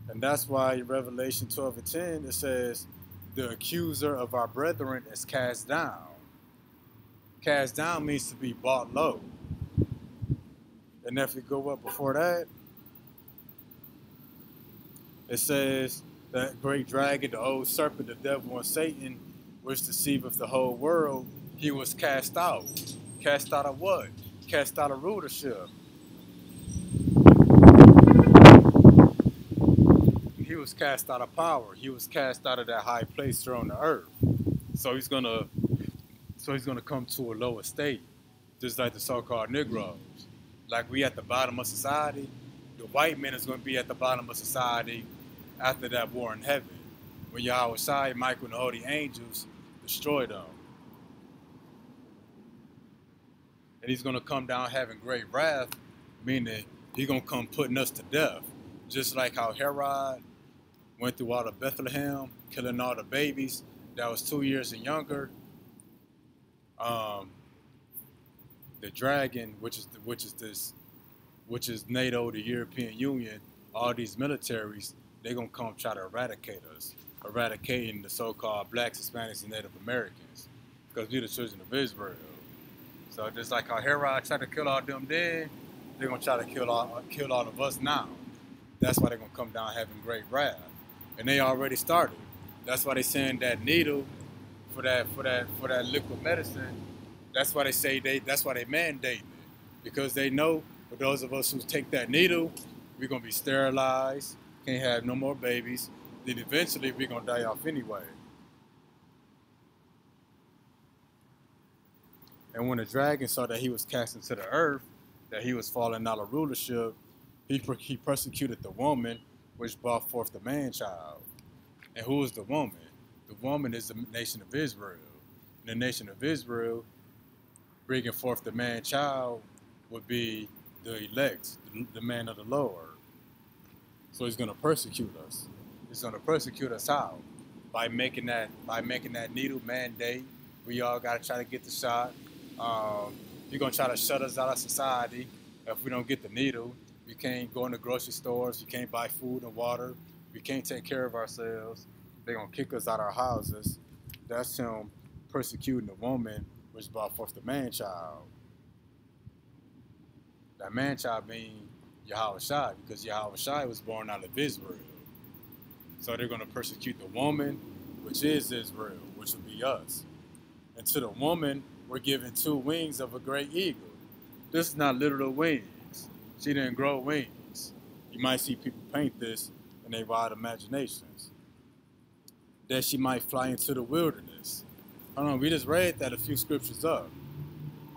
And that's why in Revelation 12:10 it says, the accuser of our brethren is cast down. Cast down means to be brought low. And if we go up before that, it says that great dragon, the old serpent, the devil, and Satan, which deceiveth the whole world, he was cast out. Cast out of what? Cast out of rulership. He was cast out of power. He was cast out of that high place here on the earth. So he's gonna come to a lower state, just like the so-called Negroes. Like we at the bottom of society, the white man is gonna be at the bottom of society after that war in heaven, when Yahawadah, Michael, and the holy angels destroyed them. And he's gonna come down having great wrath, meaning he's gonna come putting us to death, just like how Herod went through all of Bethlehem, killing all the babies that was 2 years and younger. The dragon, which is NATO, the European Union, all these militaries, they're gonna come try to eradicate us, eradicating the so-called blacks, Hispanics, and Native Americans, because we're the children of Israel. So just like how Herod tried to kill all them then, they're gonna try to kill all of us now. That's why they're gonna come down having great wrath, and they already started. That's why they saying that needle for that liquid medicine. That's why they say that's why they mandate it, because they know for those of us who take that needle, we're gonna be sterilized, can't have no more babies. Then eventually we're gonna die off anyway. And when the dragon saw that he was cast into the earth, that he was falling out of rulership, he persecuted the woman, which brought forth the man-child. And who is the woman? The woman is the nation of Israel. And the nation of Israel, bringing forth the man-child, would be the elect, the man of the Lord. So he's going to persecute us. He's going to persecute us how? By making that needle mandate. We all got to try to get the shot. He's going to try to shut us out of society if we don't get the needle. We can't go in the grocery stores. We can't buy food and water. We can't take care of ourselves. They're going to kick us out of our houses. That's him persecuting the woman, which brought forth the man-child. That man-child being Yahawadah, because Yahawadah was born out of Israel. So they're going to persecute the woman, which is Israel, which would be us. And to the woman, we're given 2 wings of a great eagle. This is not literal wings. She didn't grow wings. You might see people paint this in their wild imaginations. That she might fly into the wilderness. Hold on, we just read that a few scriptures up.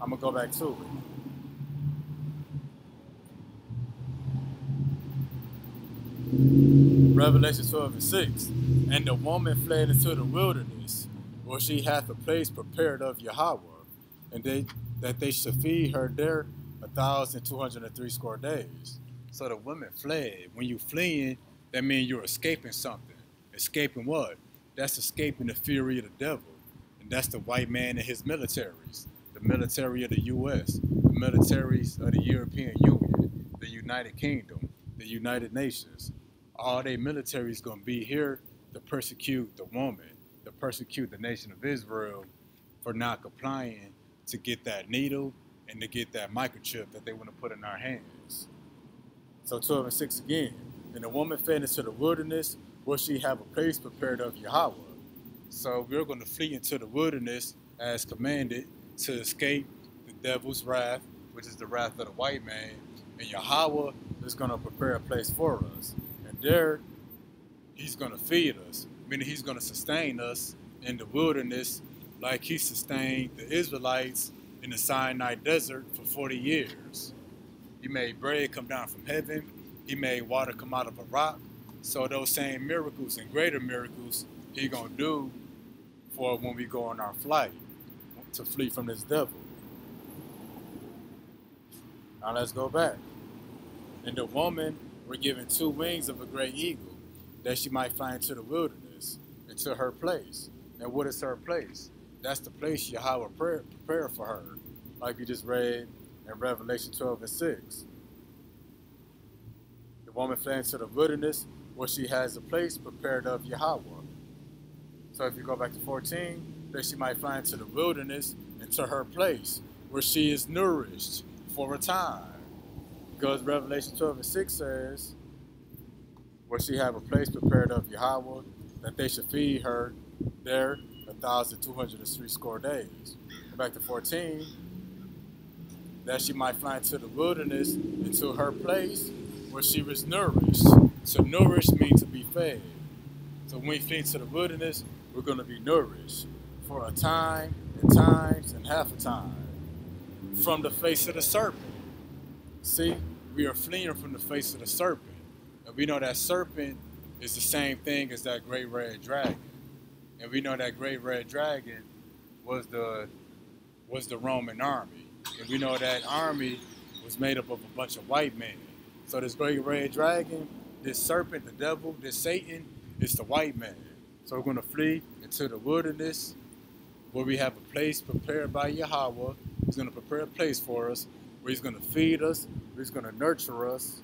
I'm going to go back to it. Revelation 12:6. And the woman fled into the wilderness, where she hath a place prepared of Yahweh, and that they should feed her there 1,203 days. So the women fled. When you fleeing, that means you're escaping something. Escaping what? That's escaping the fury of the devil. and that's the white man and his militaries, the military of the U.S., the militaries of the European Union, the United Kingdom, the United Nations. All their militaries gonna be here to persecute the woman, to persecute the nation of Israel for not complying to get that needle and to get that microchip that they want to put in our hands. So 12 and 6 again. And the woman fled into the wilderness where she have a place prepared of Yahawadah. So we're going to flee into the wilderness as commanded to escape the devil's wrath, which is the wrath of the white man. And Yahweh is going to prepare a place for us. And there, he's going to feed us, meaning he's going to sustain us in the wilderness like he sustained the Israelites in the Sinai desert for 40 years. He made bread come down from heaven. He made water come out of a rock. So those same miracles and greater miracles he gonna do for when we go on our flight to flee from this devil. Now let's go back. And the woman were given 2 wings of a great eagle, that she might fly into the wilderness, into her place. And what is her place? That's the place Yahweh prepared for her, like you just read in Revelation 12 and 6. The woman fled into the wilderness where she has a place prepared of Yahweh. So if you go back to 14, that she might fly into the wilderness, into her place where she is nourished for a time. Because Revelation 12 and 6 says, where she have a place prepared of Yahweh, that they should feed her there 1,260 days. Go back to 14, that she might fly into the wilderness, into her place where she was nourished. So nourish means to be fed. So when we flee into the wilderness, we're going to be nourished for a time and times and half a time from the face of the serpent. See, we are fleeing from the face of the serpent. And we know that serpent is the same thing as that great red dragon. And we know that great red dragon was the Roman army. And we know that army was made up of a bunch of white men. So this great red dragon, this serpent, the devil, this Satan, is the white man. So we're going to flee into the wilderness where we have a place prepared by Yahweh. He's going to prepare a place for us where he's going to feed us, where he's going to nurture us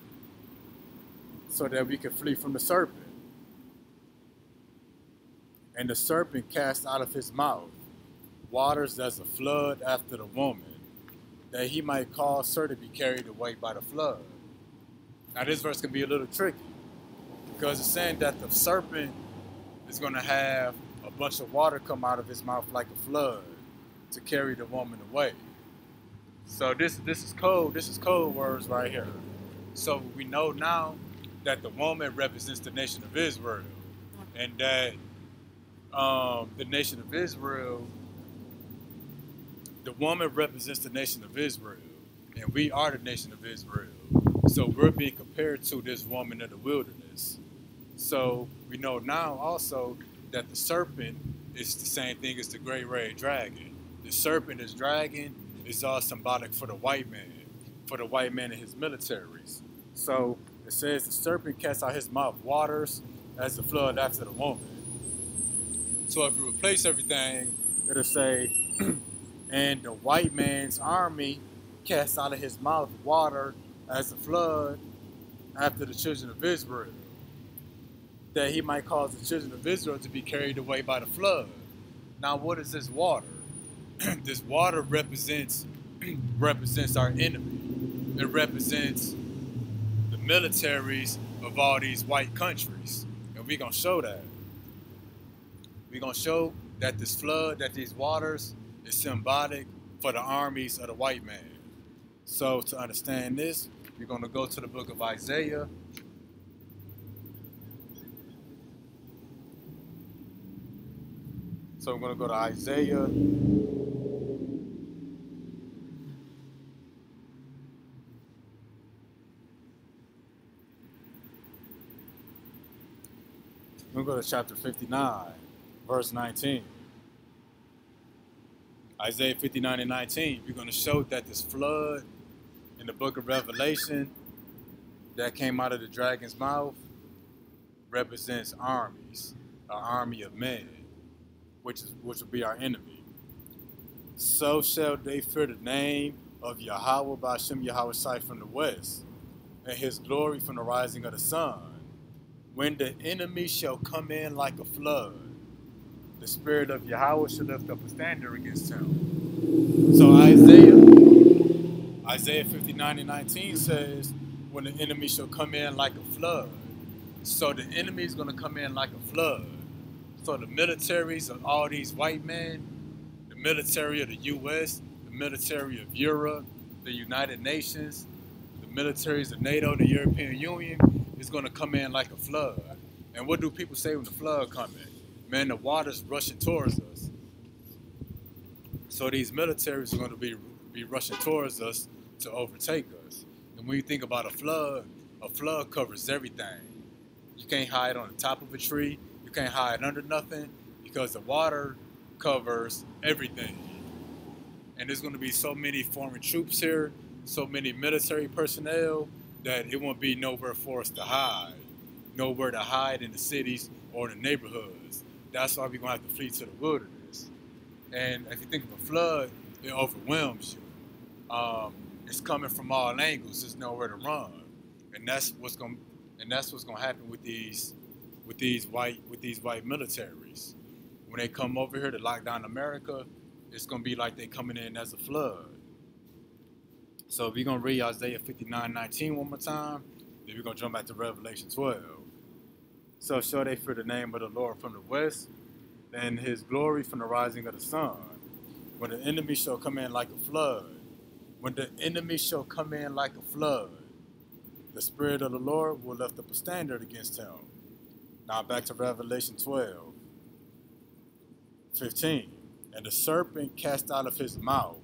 so that we can flee from the serpent. And the serpent cast out of his mouth waters as a flood after the woman, that he might cause her to be carried away by the flood. Now this verse can be a little tricky because it's saying that the serpent is going to have a bunch of water come out of his mouth like a flood to carry the woman away. So this is code. This is code words right here. So we know now that the woman represents the nation of Israel, and that the nation of Israel, the woman represents the nation of Israel, and we are the nation of Israel. So we're being compared to this woman in the wilderness. So we know now also that the serpent is the same thing as the great red dragon. The serpent, is dragon, is all symbolic for the white man and his militaries. So it says the serpent casts out his mouth waters as the flood after the woman. So if you replace everything, it'll say, and the white man's army cast out of his mouth water as a flood after the children of Israel, that he might cause the children of Israel to be carried away by the flood. Now, what is this water? This water represents our enemy. It represents the militaries of all these white countries. And we're going to show that. We're going to show that this flood, that these waters is symbolic for the armies of the white man. So to understand this, we're going to go to the book of Isaiah. So I'm going to go to Isaiah. We're going to go to chapter 59, verse 19. Isaiah 59 and 19, we're going to show that this flood in the book of Revelation that came out of the dragon's mouth represents armies, an army of men, which will be our enemy. So shall they fear the name of Yahweh by Shem Yahweh sight from the west, and his glory from the rising of the sun. When the enemy shall come in like a flood, the spirit of Yahweh shall lift up a standard against him. So Isaiah 59:19 says, when the enemy shall come in like a flood. So the enemy is going to come in like a flood. So the militaries of all these white men, the military of the U.S., the military of Europe, the United Nations, the militaries of NATO, the European Union, is going to come in like a flood. And what do people say when the flood comes in? Man, the water's rushing towards us. So these militaries are going to be rushing towards us to overtake us. And when you think about a flood covers everything. You can't hide on the top of a tree. You can't hide under nothing because the water covers everything. And there's going to be so many foreign troops here, so many military personnel, that it won't be nowhere for us to hide. Nowhere to hide in the cities or the neighborhoods. That's why we're going to have to flee to the wilderness. And if you think of a flood, it overwhelms you. It's coming from all angles. There's nowhere to run, and that's what's going to happen with these white militaries. When they come over here to lock down America, it's going to be like they coming in as a flood. So we're going to read Isaiah 59:19 one more time. Then we're going to jump back to Revelation 12. So shall they fear the name of the Lord from the west, and his glory from the rising of the sun. When the enemy shall come in like a flood, when the enemy shall come in like a flood, the Spirit of the Lord will lift up a standard against him. Now back to Revelation 12:15. And the serpent cast out of his mouth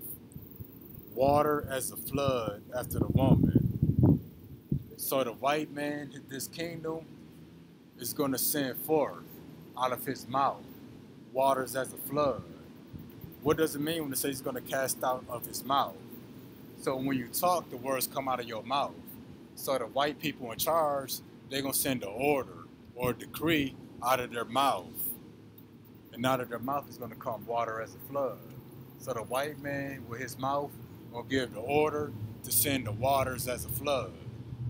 water as a flood after the woman. So the white man, this kingdom, is going to send forth out of his mouth waters as a flood. What does it mean when it says he's going to cast out of his mouth? So when you talk, the words come out of your mouth. So the white people in charge, they're going to send an order or a decree out of their mouth. And out of their mouth is going to come water as a flood. So the white man with his mouth will give the order to send the waters as a flood.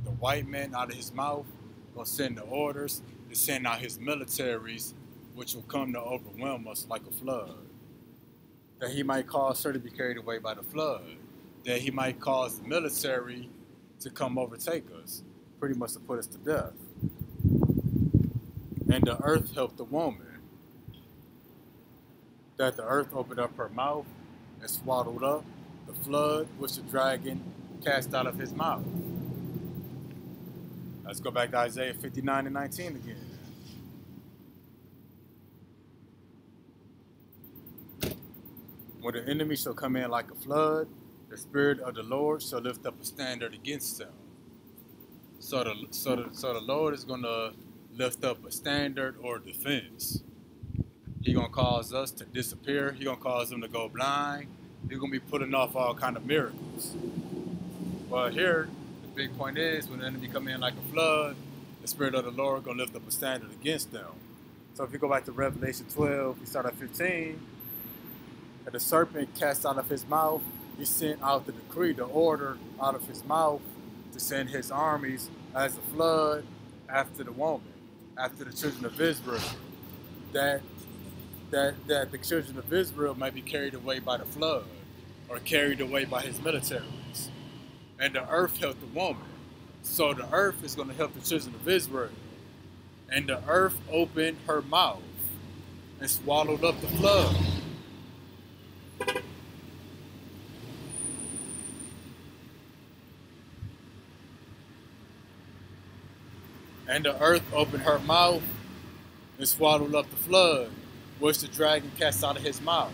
The white man out of his mouth will send the orders to send out his militaries, which will come to overwhelm us like a flood. That he might cause her to be carried away by the flood. That he might cause the military to come overtake us, pretty much to put us to death. And the earth helped the woman. That the earth opened up her mouth and swallowed up the flood which the dragon cast out of his mouth. Let's go back to Isaiah 59:19 again. When the enemy shall come in like a flood, the Spirit of the Lord shall lift up a standard against them. So the Lord is going to lift up a standard or defense. He's going to cause us to disappear. He's going to cause them to go blind. He's going to be putting off all kind of miracles. But here, the big point is, when the enemy come in like a flood, the Spirit of the Lord is going to lift up a standard against them. So if you go back to Revelation 12, we start at 15. And the serpent cast out of his mouth, he sent out the decree, the order out of his mouth to send his armies as a flood after the woman, after the children of Israel. That the children of Israel might be carried away by the flood or carried away by his militaries. And the earth helped the woman. So the earth is going to help the children of Israel. And the earth opened her mouth and swallowed up the flood. And the earth opened her mouth and swallowed up the flood, which the dragon cast out of his mouth.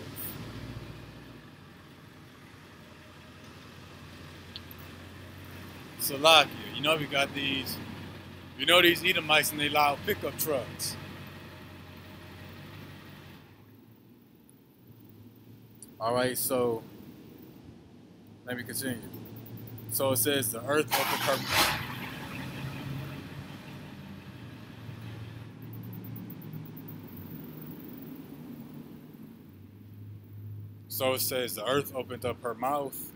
Salakia, you know we got these, these Edomites and they loud pickup trucks. All right, so let me continue. So it says the earth opened her mouth. So it says the earth opened up her mouth.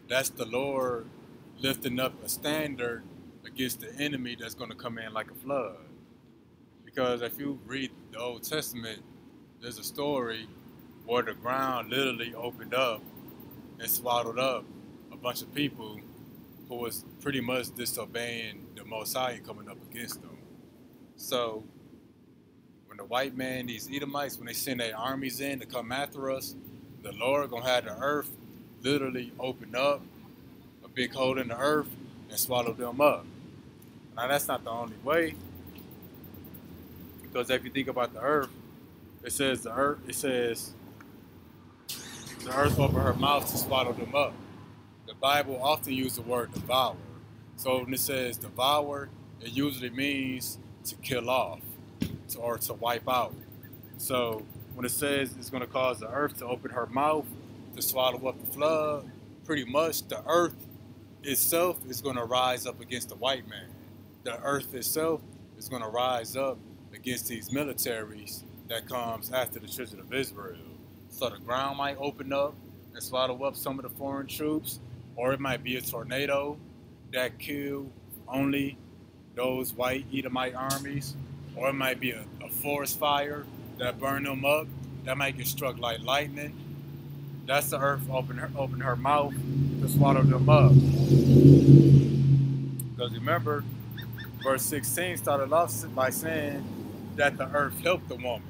That's the Lord lifting up a standard against the enemy that's going to come in like a flood. Because if you read the Old Testament, there's a story where the ground literally opened up and swallowed up a bunch of people who was pretty much disobeying the Most High and coming up against them. So when the white man, these Edomites, when they send their armies in to come after us, the Lord gonna have the earth literally open up, a big hole in the earth, and swallow them up. Now that's not the only way, because if you think about the earth, it says the earth opened her mouth to swallow them up. The Bible often uses the word devour. So when it says devour, it usually means to kill off or to wipe out. So when it says it's going to cause the earth to open her mouth to swallow up the flood, pretty much the earth itself is going to rise up against the white man. The earth itself is going to rise up against these militaries that comes after the children of Israel. So the ground might open up and swallow up some of the foreign troops, or it might be a tornado that kill only those white Edomite armies, or it might be a forest fire that burn them up, that might get struck like lightning. That's the earth open her mouth to swallow them up. Because remember, verse 16 started off by saying that the earth helped the woman.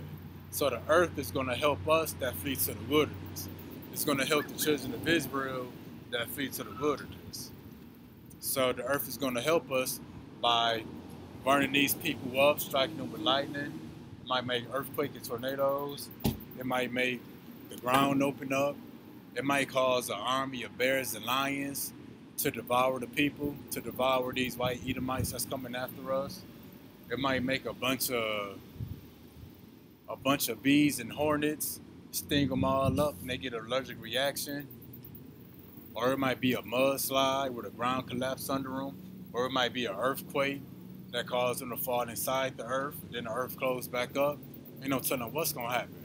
So the earth is going to help us that flee to the wilderness. It's going to help the children of Israel that flee to the wilderness. So the earth is going to help us by burning these people up, striking them with lightning. It might make earthquakes and tornadoes. It might make the ground open up. It might cause an army of bears and lions to devour the people, to devour these white Edomites that's coming after us. It might make a bunch of bees and hornets, sting them all up and they get an allergic reaction. Or it might be a mudslide where the ground collapses under them. Or it might be an earthquake that causes them to fall inside the earth. Then the earth closes back up. Ain't no telling what's going to happen.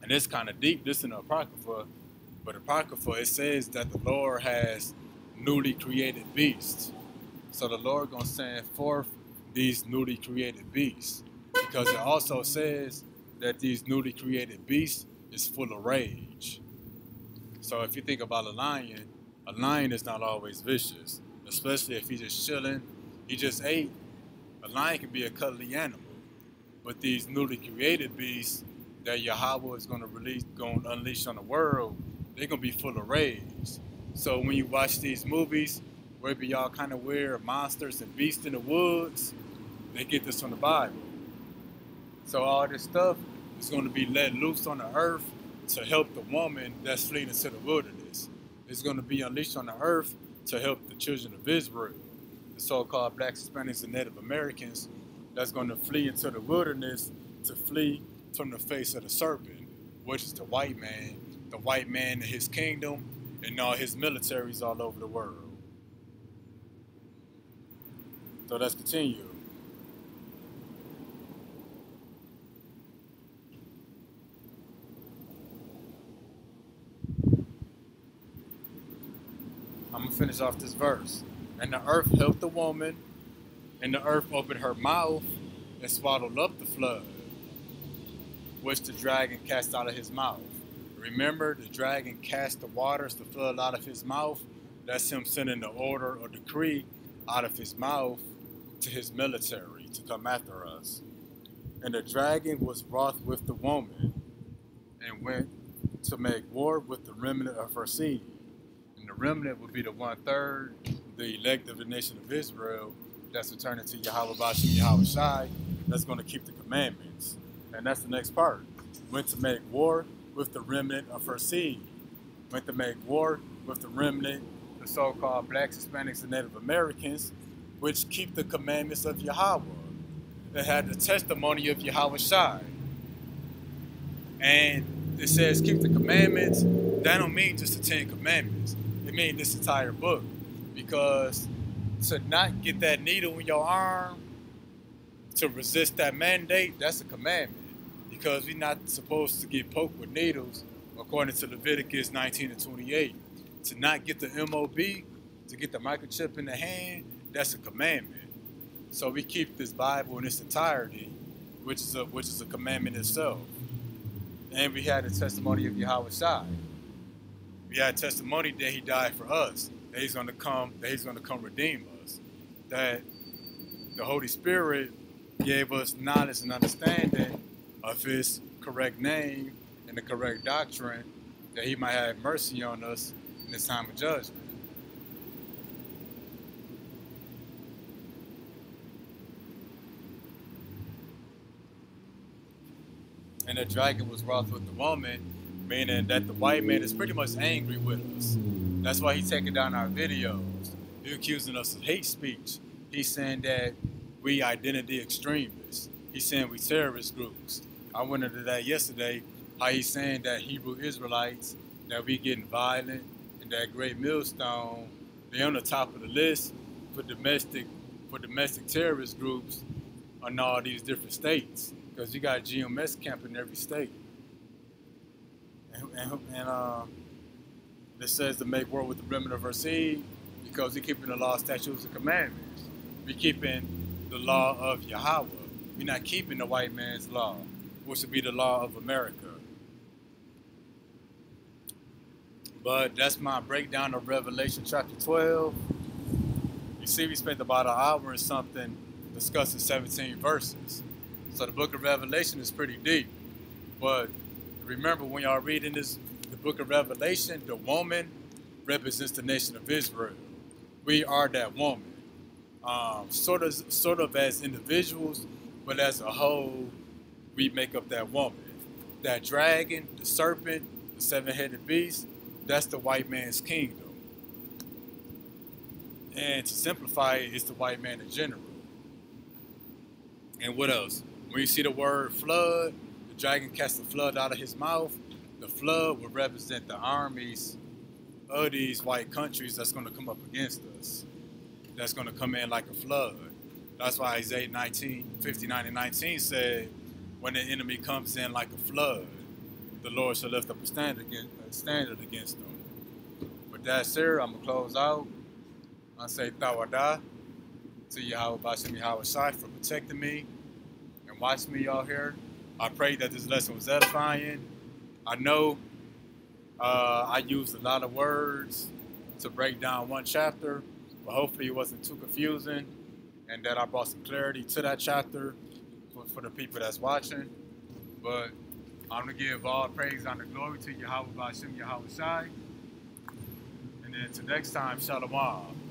And it's kind of deep, this in the Apocrypha. But Apocrypha, it says that the Lord has newly created beasts. So the Lord going to send forth these newly created beasts. Because it also says that these newly created beasts is full of rage. So if you think about a lion is not always vicious, especially if he's just chilling, he just ate. A lion can be a cuddly animal. But these newly created beasts that Yahawadah is going to unleash on the world, they're going to be full of rage. So when you watch these movies, where it be all kind of weird monsters and beasts in the woods, they get this from the Bible. So all this stuff is going to be let loose on the earth to help the woman that's fleeing into the wilderness. It's going to be unleashed on the earth to help the children of Israel, the so-called blacks, Hispanics, and Native Americans that's going to flee into the wilderness to flee from the face of the serpent, which is the white man and his kingdom and all his militaries all over the world. So let's continue. I'm going to finish off this verse. And the earth helped the woman, and the earth opened her mouth and swallowed up the flood, which the dragon cast out of his mouth. Remember, the dragon cast the waters, the flood out of his mouth. That's him sending the order or decree out of his mouth to his military to come after us. And the dragon was wroth with the woman and went to make war with the remnant of her seed. And the remnant would be the 1/3, the elect of the nation of Israel, that's returning to Yahawadah, that's going to keep the commandments. And that's the next part. Went to make war with the remnant of her seed. Went to make war with the remnant, the so-called blacks, Hispanics, and Native Americans, which keep the commandments of Yahweh. They had the testimony of Yahawadah. And it says keep the commandments. That don't mean just the 10 commandments. It means this entire book. Because to not get that needle in your arm, to resist that mandate, that's a commandment. Because we're not supposed to get poked with needles according to Leviticus 19 and 28. To not get the MOB, to get the microchip in the hand, that's a commandment. So we keep this Bible in its entirety, which is a commandment itself. And we had the testimony of Yahawadah. We had testimony that he died for us, that he's going to come redeem us, that the Holy Spirit gave us knowledge and understanding of his correct name and the correct doctrine, that he might have mercy on us in this time of judgment. And the dragon was wroth with the woman, meaning that the white man is pretty much angry with us. That's why he's taking down our videos. He's accusing us of hate speech. He's saying that we identity extremists. He's saying we terrorist groups. I went into that yesterday, how he's saying that Hebrew Israelites, that we getting violent, and that Great Millstone, they're on the top of the list for domestic terrorist groups in all these different states. Because you got GMS camp in every state. And it says to make war with the remnant of our seed, because we're keeping the law, statutes, and commandments. We're keeping the law of Yahweh. We're not keeping the white man's law, which would be the law of America. But that's my breakdown of Revelation chapter 12. You see, we spent about an hour and something discussing 17 verses. So the book of Revelation is pretty deep. But remember, when y'all reading the book of Revelation, the woman represents the nation of Israel. We are that woman. Sort of as individuals, but as a whole, we make up that woman. That dragon, the serpent, the seven-headed beast, that's the white man's kingdom. And to simplify it, it's the white man in general. And what else? When you see the word flood, the dragon casts the flood out of his mouth. The flood will represent the armies of these white countries that's going to come up against us. That's going to come in like a flood. That's why Isaiah 59 and 19 said, when the enemy comes in like a flood, the Lord shall lift up a standard against them. With that, sir, I'm going to close out. I say Yahawadah to Yahawadah for protecting me and watching me out here. I pray that this lesson was edifying. I know I used a lot of words to break down one chapter, but hopefully it wasn't too confusing and that I brought some clarity to that chapter for the people that's watching. But I'm going to give all praise and glory to Yahawadah, and then till next time, Shalom.